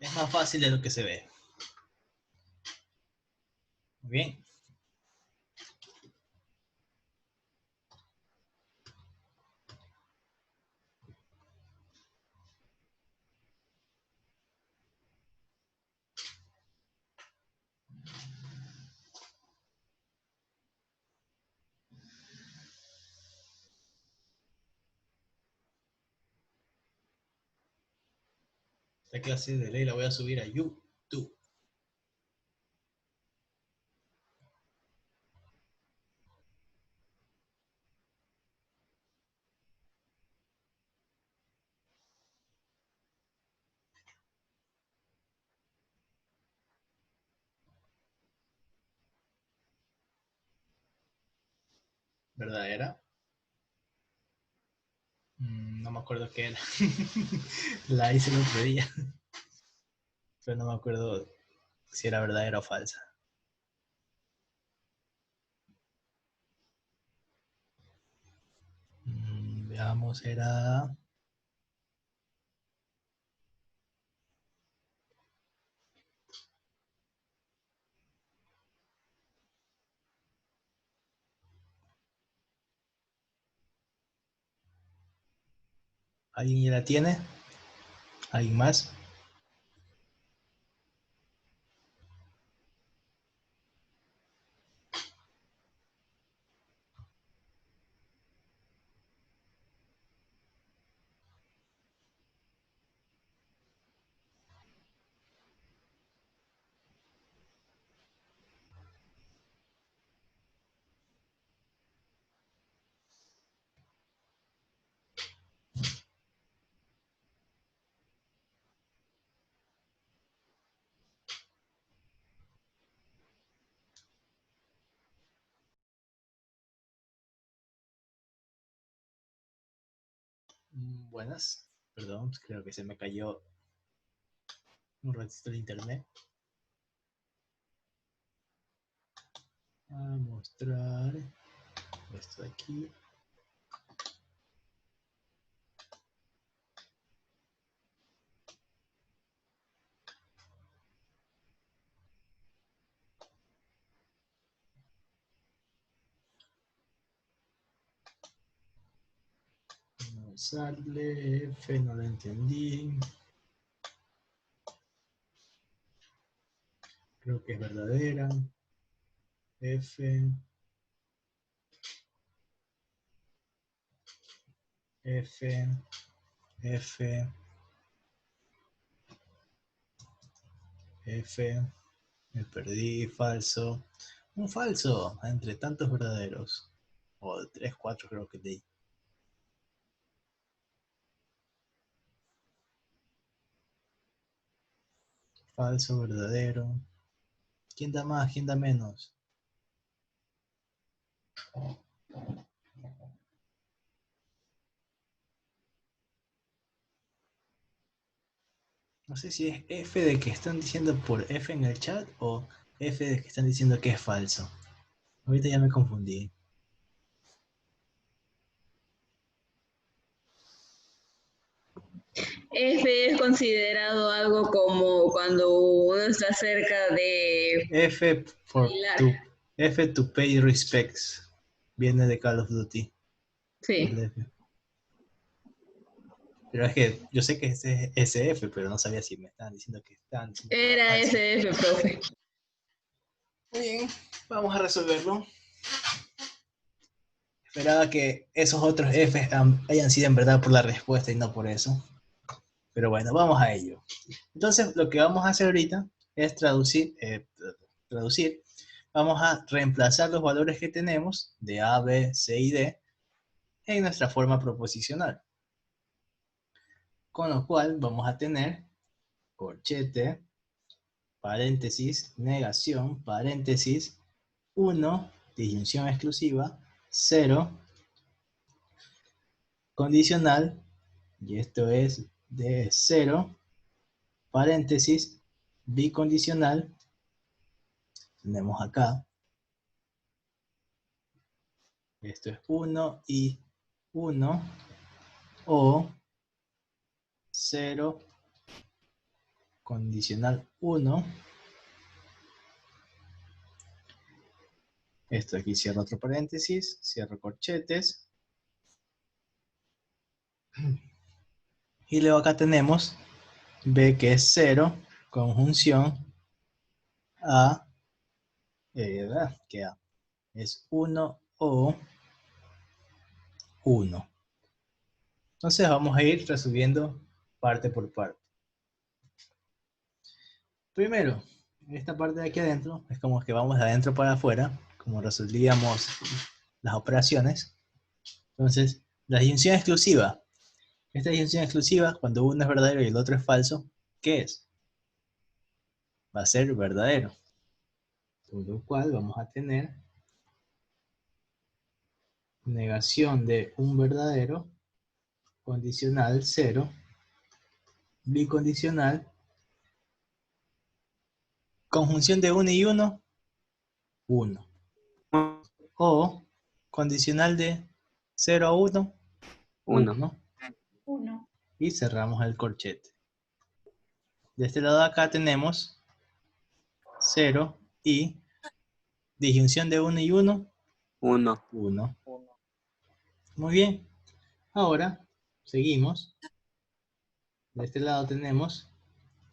Es más fácil de lo que se ve. Muy bien. Esta clase de ley la voy a subir a YouTube. verdadera. No me acuerdo qué era. La hice el otro día. Pero no me acuerdo si era verdadera o falsa. Veamos, era... ¿Alguien ya la tiene? ¿Alguien más? Buenas. Perdón, creo que se me cayó un ratito el internet. A mostrar esto de aquí. No sale, F no lo entendí. Creo que es verdadera. F. F. F. F. Me perdí, falso. Un falso entre tantos verdaderos. O 3, 4 creo que leí. Falso, verdadero. ¿Quién da más? ¿Quién da menos? No sé si es F de que están diciendo por F en el chat o F de que están diciendo que es falso. Ahorita ya me confundí. F es considerado algo como cuando uno está cerca de F for bailar. to, F to pay respects. Viene de Call of Duty. Sí, El F. Pero es que yo sé que ese es SF, pero no sabía si me estaban diciendo que estaban diciendo que era falso. SF, profe. Muy bien, vamos a resolverlo. Esperaba que esos otros F hayan sido en verdad por la respuesta y no por eso. Pero bueno, vamos a ello. Entonces, lo que vamos a hacer ahorita es traducir. Vamos a reemplazar los valores que tenemos de A, B, C y D en nuestra forma proposicional. Con lo cual vamos a tener corchete, paréntesis, negación, paréntesis, 1, disyunción exclusiva, 0, condicional, y esto es de 0, paréntesis, bicondicional, tenemos acá, esto es 1 y 1, o 0, condicional 1, esto aquí cierro otro paréntesis, cierro corchetes, y luego acá tenemos B que es 0, conjunción A, que A es 1 o 1. Entonces vamos a ir resolviendo parte por parte. Primero, esta parte de aquí adentro es como que vamos de adentro para afuera, como resolvíamos las operaciones. Entonces, la disyunción exclusiva. Esta disyunción exclusiva, cuando uno es verdadero y el otro es falso, ¿qué es? Va a ser verdadero. Por lo cual vamos a tener negación de un verdadero, condicional 0, bicondicional, conjunción de 1 y 1, 1. O condicional de 0 a 1, 1. 1. Y cerramos el corchete. De este lado de acá tenemos 0 y disyunción de 1 y 1, 1. 1. Muy bien. Ahora seguimos. De este lado tenemos,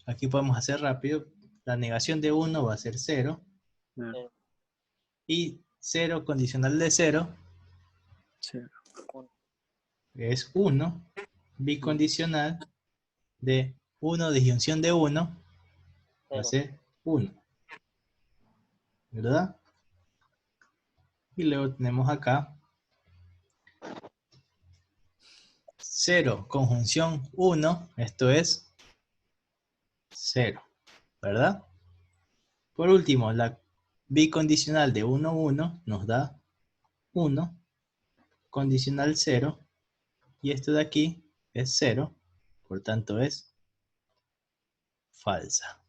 aquí podemos hacer rápido, la negación de 1 va a ser 0. Y 0 condicional de 0 es 1. Bicondicional de 1 disyunción de 1 va a ser 1. ¿Verdad? Y luego tenemos acá 0 conjunción 1, esto es 0. ¿Verdad? Por último, la bicondicional de 1, 1 nos da 1. Condicional 0. Y esto de aquí es 0. Por tanto es falsa.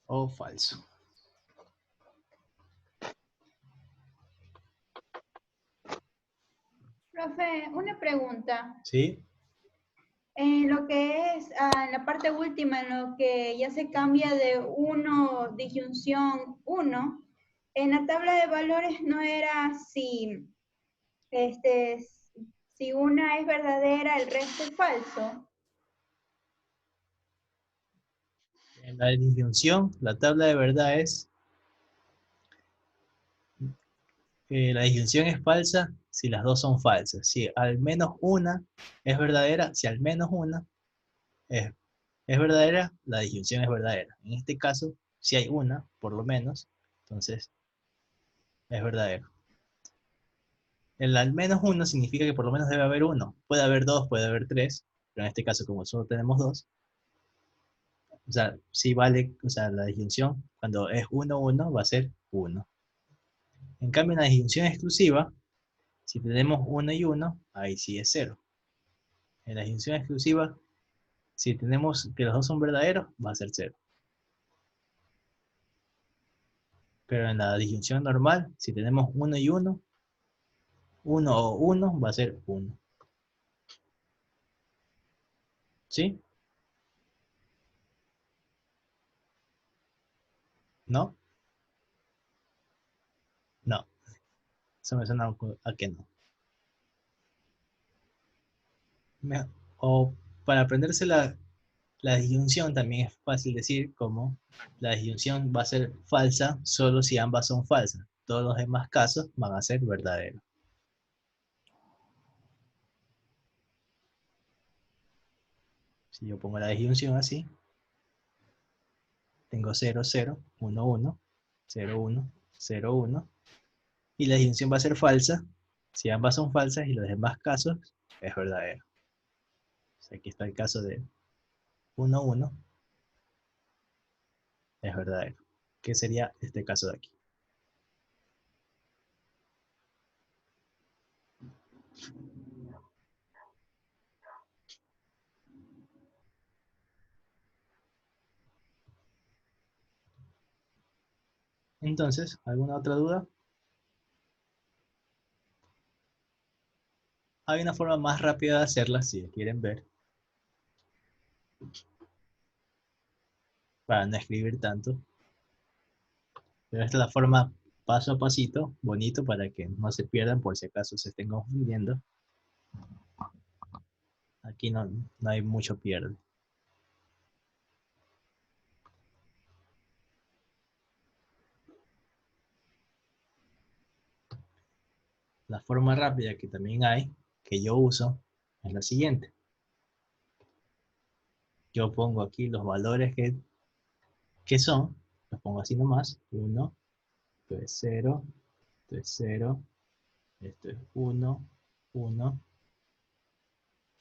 O falso. Profe, una pregunta. ¿Sí? En lo que es en la parte última, en lo que ya se cambia de 1, disyunción 1, en la tabla de valores no era si, si una es verdadera, el resto es falso. En la disyunción, la tabla de verdad es la disyunción es falsa si las dos son falsas. Si al menos una es verdadera, si al menos una es verdadera, la disyunción es verdadera. En este caso, si hay una, por lo menos, entonces es verdadero. El al menos uno significa que por lo menos debe haber uno. Puede haber dos, puede haber tres, pero en este caso, como solo tenemos dos, o sea, sí vale, o sea, la disyunción cuando es 1, 1 va a ser 1. En cambio, en la disyunción exclusiva, si tenemos 1 y 1, ahí sí es 0. En la disyunción exclusiva, si tenemos que los dos son verdaderos, va a ser 0. Pero en la disyunción normal, si tenemos 1 y 1, 1 o 1 va a ser 1. ¿Sí? ¿No? No. Eso me suena a que no. O para aprenderse la disyunción también es fácil decir como la disyunción va a ser falsa solo si ambas son falsas. Todos los demás casos van a ser verdaderos. Si yo pongo la disyunción así, tengo 0, 0, 1, 1, 0, 1, 0, 1. Y la disyunción va a ser falsa si ambas son falsas y los demás casos es verdadero. O sea, aquí está el caso de 1, 1. Es verdadero. ¿Qué sería este caso de aquí? Entonces, ¿alguna otra duda? Hay una forma más rápida de hacerla, si quieren ver. Para no escribir tanto. Pero esta es la forma paso a pasito, bonito, para que no se pierdan por si acaso se estén confundiendo. Aquí no hay mucho pierde. La forma rápida que también hay, que yo uso, es la siguiente. Yo pongo aquí los valores que son, los pongo así nomás. 1, esto es 0, esto es 0, esto es 1, 1,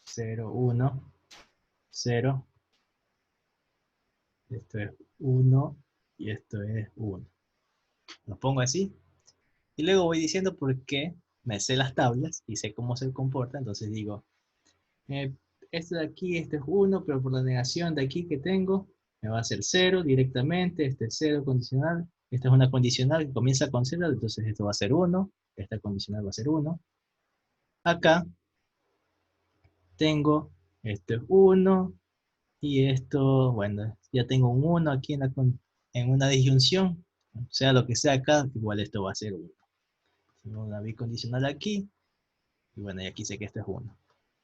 0, 1, 0, esto es 1 y esto es 1. Los pongo así y luego voy diciendo por qué me sé las tablas y sé cómo se comporta, entonces digo, este de aquí, este es 1, pero por la negación de aquí que tengo, me va a ser 0 directamente, este es 0 condicional, esta es una condicional que comienza con 0, entonces esto va a ser 1, esta condicional va a ser 1. Acá tengo esto es 1, y esto, bueno, ya tengo un 1 aquí en una disyunción, sea lo que sea acá, igual esto va a ser 1. Tengo una bicondicional aquí, y bueno, y aquí sé que esto es 1.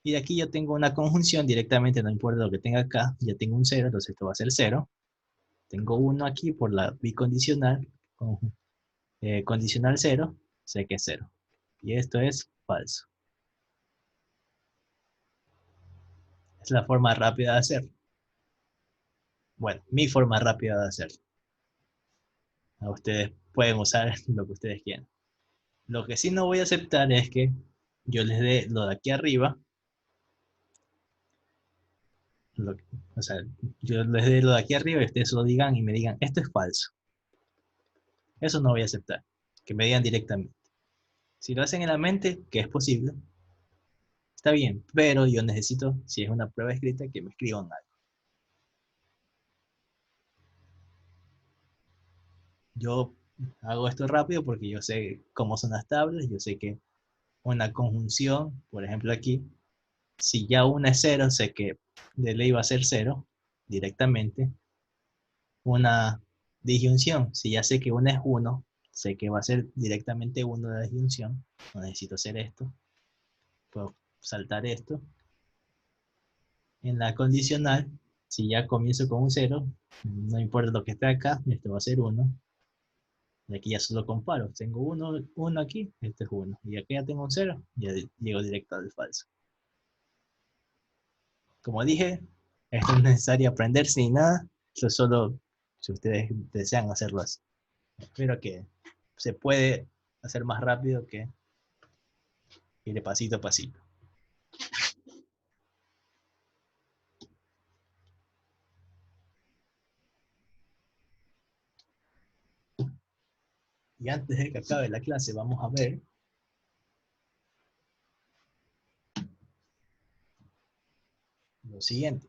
Y de aquí yo tengo una conjunción directamente, no importa lo que tenga acá, ya tengo un 0, entonces esto va a ser 0. Tengo 1 aquí por la bicondicional, condicional 0, sé que es 0. Y esto es falso. Es la forma rápida de hacerlo. Bueno, mi forma rápida de hacerlo. Ustedes pueden usar lo que ustedes quieran. Lo que sí no voy a aceptar es que yo les dé lo de aquí arriba. O sea, yo les dé lo de aquí arriba y ustedes lo digan y me digan, esto es falso. Eso no voy a aceptar. Que me digan directamente. Si lo hacen en la mente, que es posible, está bien. Pero yo necesito, si es una prueba escrita, que me escriban algo. Yo hago esto rápido porque yo sé cómo son las tablas. Yo sé que una conjunción, por ejemplo aquí, si ya una es 0, sé que de ley va a ser 0 directamente. Una disyunción, si ya sé que una es 1, sé que va a ser directamente 1 de la disyunción. No necesito hacer esto. Puedo saltar esto. En la condicional, si ya comienzo con un 0, no importa lo que esté acá, esto va a ser 1. Y aquí ya solo comparo. Tengo 1 aquí, este es 1. Y aquí ya tengo un 0, ya llego directo al falso. Como dije, esto no es necesario aprenderse ni nada. Esto es solo si ustedes desean hacerlo así. Espero que se puede hacer más rápido que ir de pasito a pasito. Y antes de que acabe la clase, vamos a ver lo siguiente.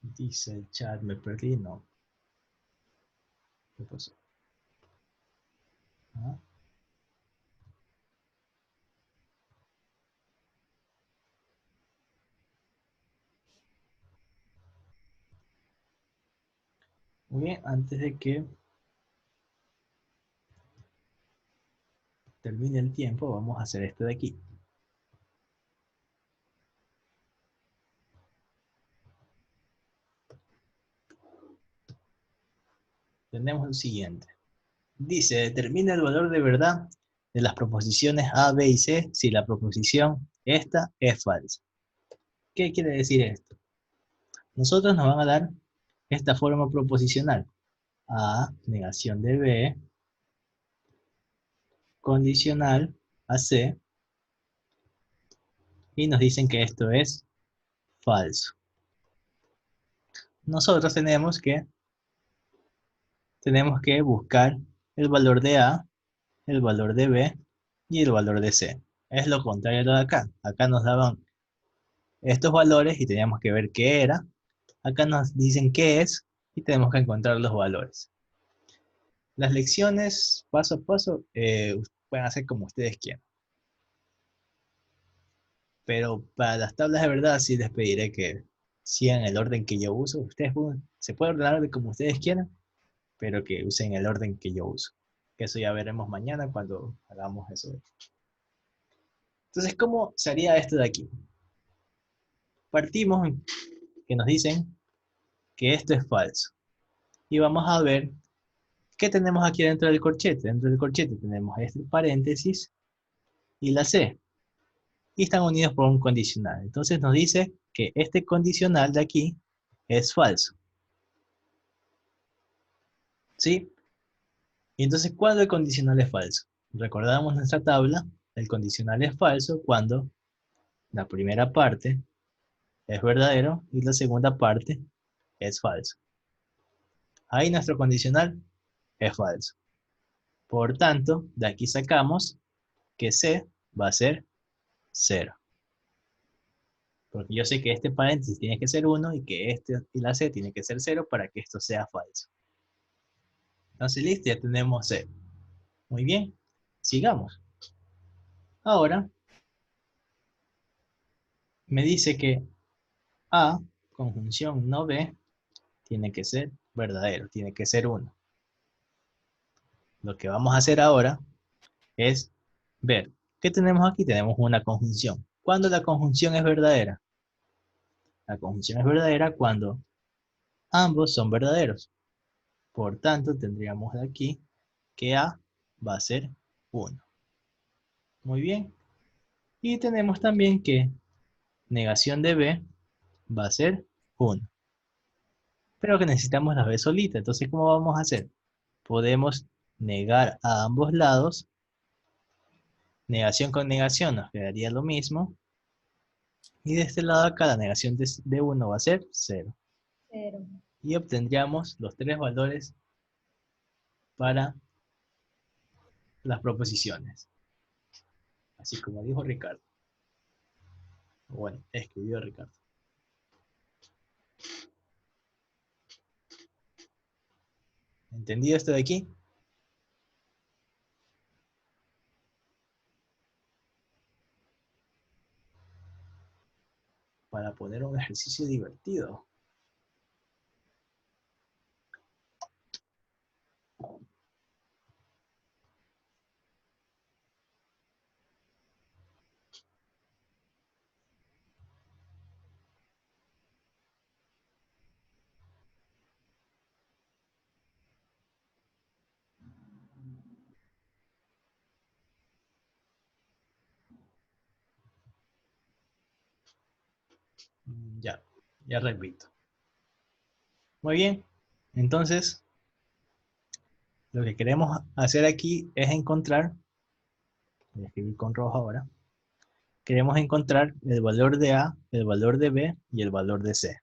Dice el chat, me perdí, no. ¿Qué pasó? ¿Ah? Muy bien, antes de que termine el tiempo, vamos a hacer esto de aquí. Tenemos lo siguiente. Dice, determina el valor de verdad de las proposiciones A, B y C si la proposición esta es falsa. ¿Qué quiere decir esto? Nosotros nos van a dar esta forma proposicional. A, negación de B, condicional a C, y nos dicen que esto es falso. Nosotros tenemos que buscar el valor de A, el valor de B y el valor de C. Es lo contrario a lo de acá. Acá nos daban estos valores y teníamos que ver qué era. Acá nos dicen qué es y tenemos que encontrar los valores. Las lecciones, paso a paso, pueden hacer como ustedes quieran. Pero para las tablas de verdad sí les pediré que sigan el orden que yo uso. Ustedes se puede ordenar de como ustedes quieran, pero que usen el orden que yo uso. Que eso ya veremos mañana cuando hagamos eso. Entonces, ¿cómo se haría esto de aquí? Partimos que nos dicen que esto es falso. Y vamos a ver qué tenemos aquí dentro del corchete. Dentro del corchete tenemos este paréntesis y la C. Y están unidos por un condicional. Entonces nos dice que este condicional de aquí es falso. ¿Sí? Y entonces, ¿cuándo el condicional es falso? Recordamos nuestra tabla. El condicional es falso cuando la primera parte es verdadero y la segunda parte es falso. Ahí nuestro condicional es falso. Por tanto, de aquí sacamos que C va a ser 0. Porque yo sé que este paréntesis tiene que ser 1 y que este y la C tiene que ser 0 para que esto sea falso. Entonces, listo, ya tenemos C. Muy bien, sigamos. Ahora, me dice que A, conjunción no B, tiene que ser verdadero, tiene que ser 1. Lo que vamos a hacer ahora es ver, ¿qué tenemos aquí? Tenemos una conjunción. ¿Cuándo la conjunción es verdadera? La conjunción es verdadera cuando ambos son verdaderos. Por tanto, tendríamos de aquí que A va a ser 1. Muy bien. Y tenemos también que negación de B va a ser 1. Pero que necesitamos la B solita. Entonces, ¿cómo vamos a hacer? Podemos negar a ambos lados. Negación con negación nos quedaría lo mismo. Y de este lado acá la negación de 1 va a ser 0. 0. Y obtendríamos los tres valores para las proposiciones. Así como dijo Ricardo. Bueno, escribió Ricardo. ¿Entendido esto de aquí? Para poner un ejercicio divertido. Ya repito. Muy bien, entonces lo que queremos hacer aquí es encontrar, voy a escribir con rojo ahora, queremos encontrar el valor de A, el valor de B y el valor de C.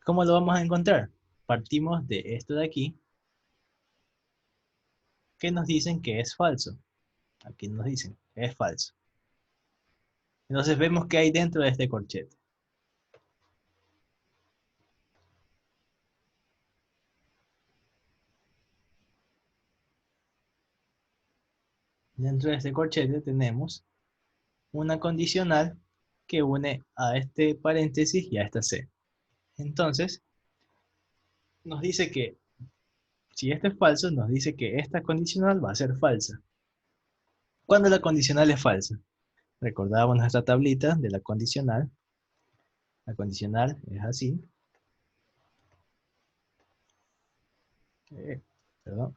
¿Cómo lo vamos a encontrar? Partimos de esto de aquí, que nos dicen que es falso. Aquí nos dicen que es falso. Entonces vemos que hay dentro de este corchete. Dentro de este corchete tenemos una condicional que une a este paréntesis y a esta C. Entonces, nos dice que si esto es falso, nos dice que esta condicional va a ser falsa. ¿Cuándo la condicional es falsa? Recordábamos nuestra tablita de la condicional. La condicional es así. Perdón.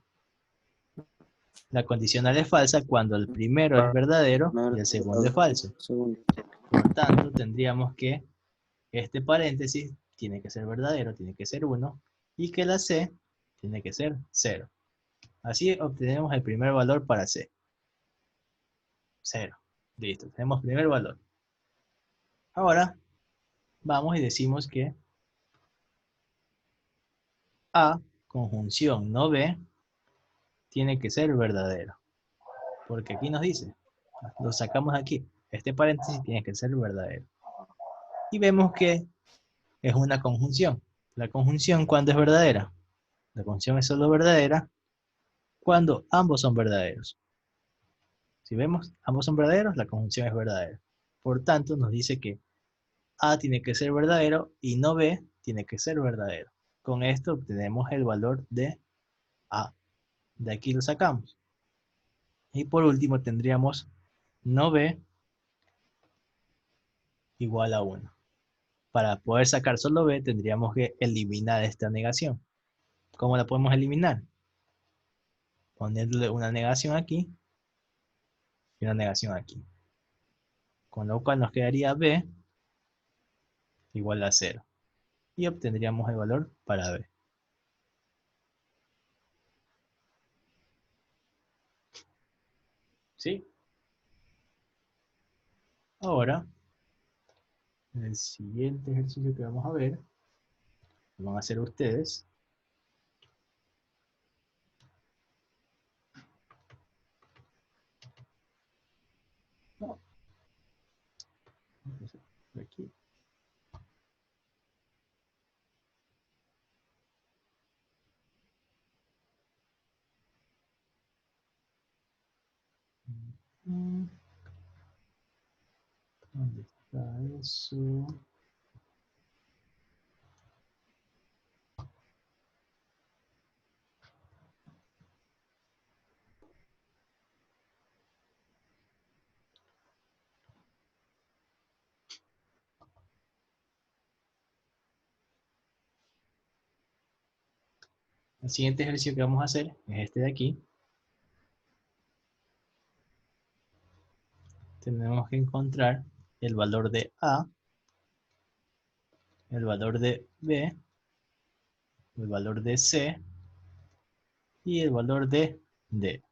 La condicional es falsa cuando el primero es verdadero y el segundo es falso. Por tanto, tendríamos que este paréntesis tiene que ser verdadero, tiene que ser 1, y que la C tiene que ser 0. Así obtenemos el primer valor para C. 0. Listo, tenemos primer valor. Ahora, vamos y decimos que A, conjunción no B, tiene que ser verdadero. Porque aquí nos dice, lo sacamos aquí, este paréntesis tiene que ser verdadero. Y vemos que es una conjunción. La conjunción, ¿cuándo es verdadera? La conjunción es solo verdadera cuando ambos son verdaderos. Si vemos, ambos son verdaderos, la conjunción es verdadera. Por tanto, nos dice que A tiene que ser verdadero y no B tiene que ser verdadero. Con esto obtenemos el valor de A. De aquí lo sacamos. Y por último tendríamos no B igual a 1. Para poder sacar solo B tendríamos que eliminar esta negación. ¿Cómo la podemos eliminar? Ponerle una negación aquí y una negación aquí. Con lo cual nos quedaría B igual a 0. Y obtendríamos el valor para B. ¿Sí? Ahora, el siguiente ejercicio que vamos a ver, lo van a hacer ustedes. Aquí. ¿Dónde está eso? El siguiente ejercicio que vamos a hacer es este de aquí. Tenemos que encontrar el valor de A, el valor de B, el valor de C y el valor de D.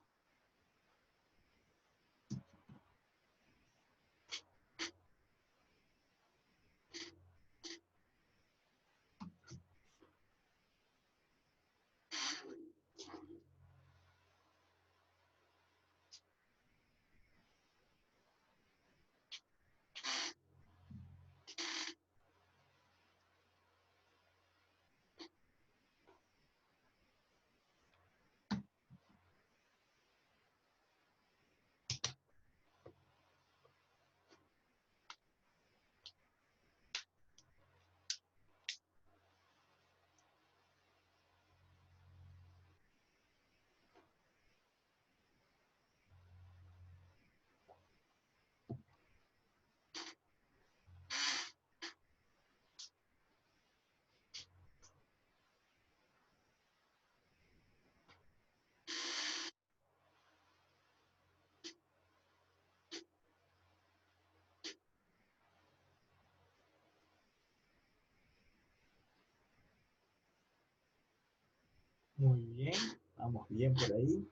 Muy bien, vamos bien por ahí.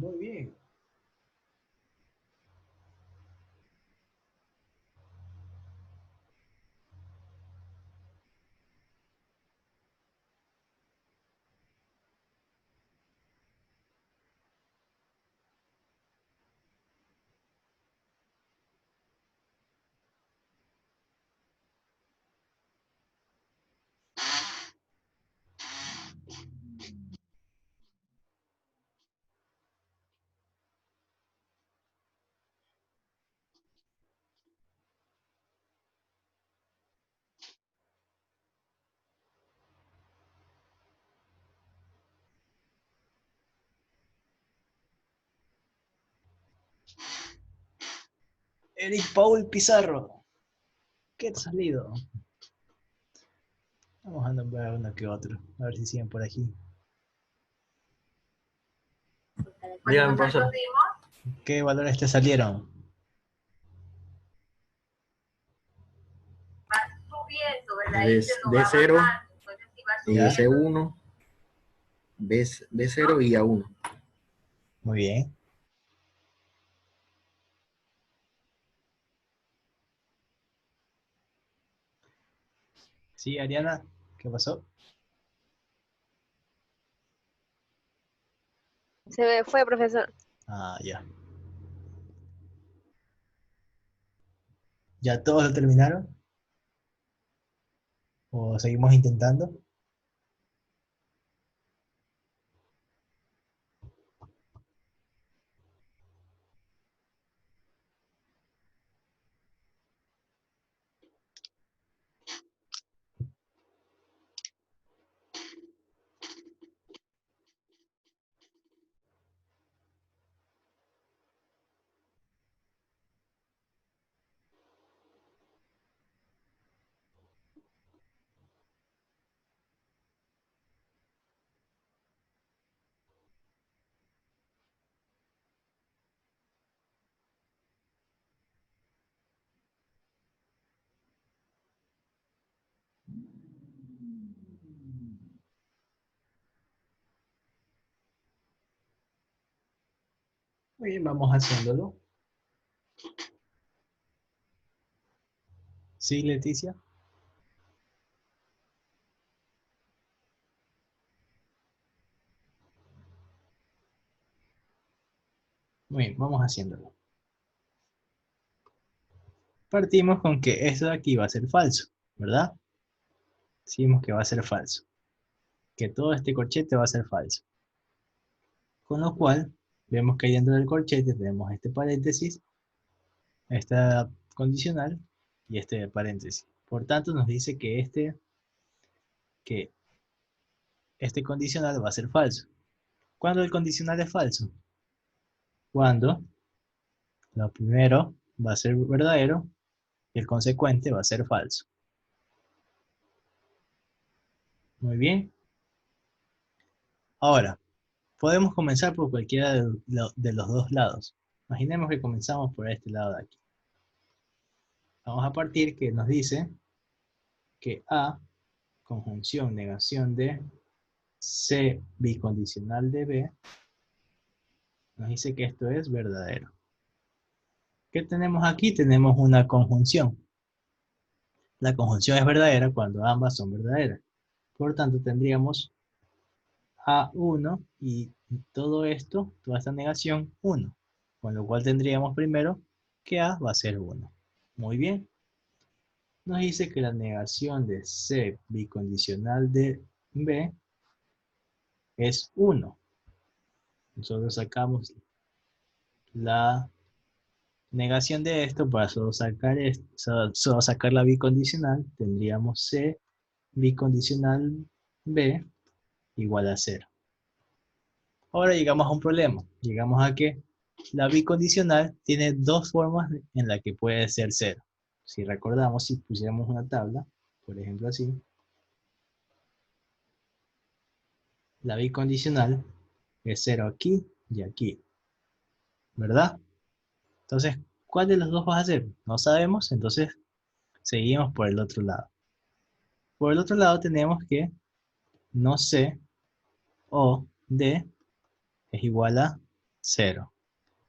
Muy bien. Eric Paul Pizarro. ¿Qué ha salido? Vamos a nombrar uno que otro. A ver si siguen por aquí. Dígame, profesor. ¿Qué valores te salieron? D0 y ¿Ya? C1, B0 y A1. Muy bien. Sí, Ariana, ¿qué pasó? Se me fue, profesor. Ah, ya. ¿Ya todos lo terminaron? ¿O seguimos intentando? Muy bien, vamos haciéndolo. ¿Sí, Leticia? Muy bien, vamos haciéndolo. Partimos con que esto de aquí va a ser falso, ¿verdad? Decimos que va a ser falso. Que todo este corchete va a ser falso. Con lo cual, vemos que dentro del corchete tenemos este paréntesis, esta condicional y este paréntesis. Por tanto, nos dice que este condicional va a ser falso. ¿Cuándo el condicional es falso? Cuando lo primero va a ser verdadero y el consecuente va a ser falso. Muy bien. Ahora, podemos comenzar por cualquiera de los dos lados. Imaginemos que comenzamos por este lado de aquí. Vamos a partir que nos dice que A, conjunción, negación de C bicondicional de B, nos dice que esto es verdadero. ¿Qué tenemos aquí? Tenemos una conjunción. La conjunción es verdadera cuando ambas son verdaderas. Por tanto, tendríamos A1 y todo esto, toda esta negación, 1. Con lo cual tendríamos primero que A va a ser 1. Muy bien. Nos dice que la negación de C bicondicional de B es 1. Nosotros sacamos la negación de esto para solo sacar la bicondicional. Tendríamos C bicondicional B igual a 0. Ahora llegamos a un problema. Llegamos a que la bicondicional tiene dos formas en las que puede ser 0. Si recordamos, si pusiéramos una tabla, por ejemplo así, la bicondicional es 0 aquí y aquí, ¿verdad? Entonces, ¿cuál de los dos va a ser? No sabemos, entonces seguimos por el otro lado. Por el otro lado tenemos que no C o D es igual a 0.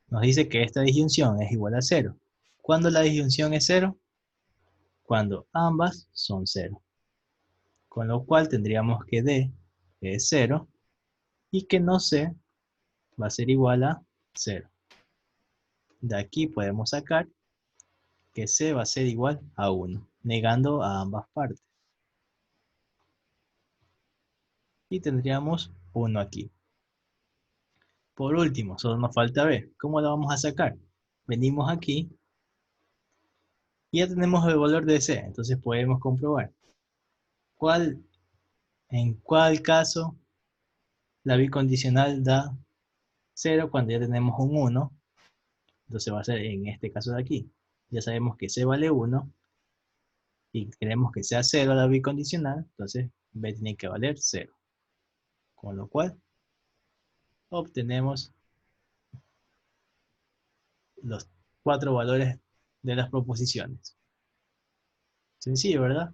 Nos dice que esta disyunción es igual a 0. ¿Cuándo la disyunción es 0? Cuando ambas son 0. Con lo cual tendríamos que D es 0 y que no C va a ser igual a 0. De aquí podemos sacar que C va a ser igual a 1, negando a ambas partes. Y tendríamos 1 aquí. Por último, solo nos falta B. ¿Cómo la vamos a sacar? Venimos aquí y ya tenemos el valor de C. Entonces podemos comprobar en cuál caso la bicondicional da 0 cuando ya tenemos un 1. Entonces va a ser en este caso de aquí. Ya sabemos que C vale 1 y queremos que sea 0 la bicondicional, entonces B tiene que valer 0. Con lo cual obtenemos los 4 valores de las proposiciones. Sencillo, ¿verdad?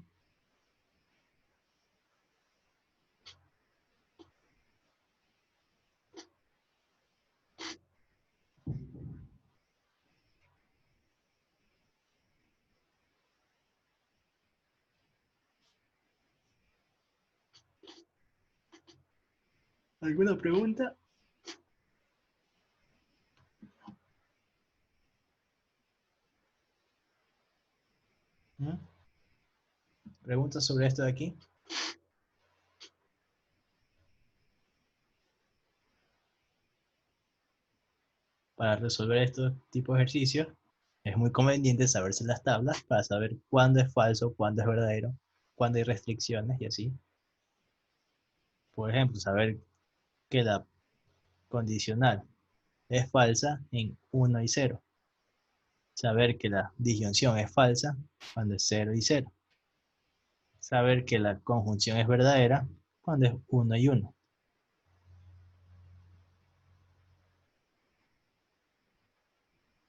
¿Alguna pregunta? ¿Mm? ¿Preguntas sobre esto de aquí? Para resolver estos tipos de ejercicios es muy conveniente saberse las tablas para saber cuándo es falso, cuándo es verdadero, cuándo hay restricciones y así. Por ejemplo, saber que la condicional es falsa en 1 y 0. Saber que la disyunción es falsa cuando es 0 y 0. Saber que la conjunción es verdadera cuando es 1 y 1.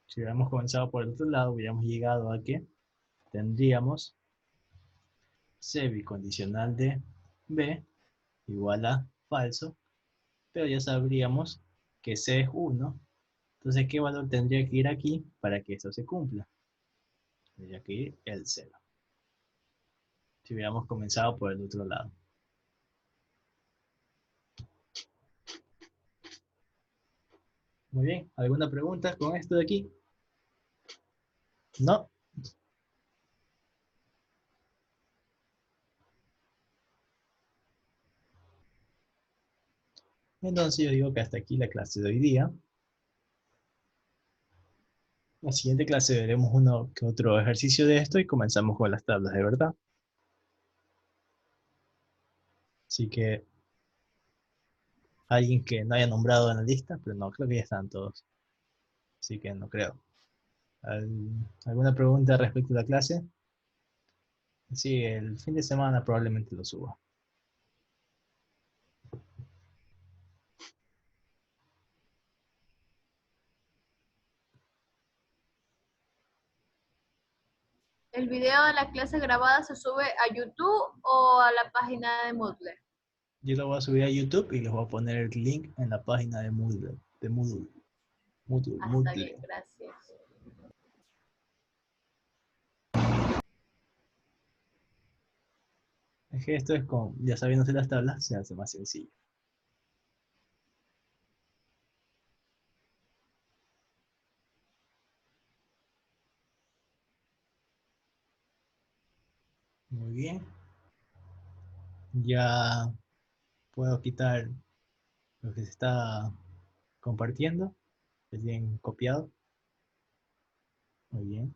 Si hubiéramos comenzado por el otro lado, hubiéramos llegado a que tendríamos C bicondicional de B igual a falso, pero ya sabríamos que C es 1. Entonces, ¿qué valor tendría que ir aquí para que esto se cumpla? Tendría que ir el 0. Si hubiéramos comenzado por el otro lado. Muy bien, ¿alguna pregunta con esto de aquí? ¿No? Entonces yo digo que hasta aquí la clase de hoy día. En la siguiente clase veremos uno que otro ejercicio de esto y comenzamos con las tablas de verdad. Así que alguien que no haya nombrado en la lista, pero no, creo que ya están todos. Así que no creo. ¿Alguna pregunta respecto a la clase? Sí, el fin de semana probablemente lo suba. ¿El video de la clase grabada se sube a YouTube o a la página de Moodle? Yo lo voy a subir a YouTube y les voy a poner el link en la página de Moodle. Está bien, gracias. Es que esto es con, ya sabiéndose las tablas, se hace más sencillo. Muy bien. Ya puedo quitar lo que se está compartiendo. Que tienen copiado. Muy bien.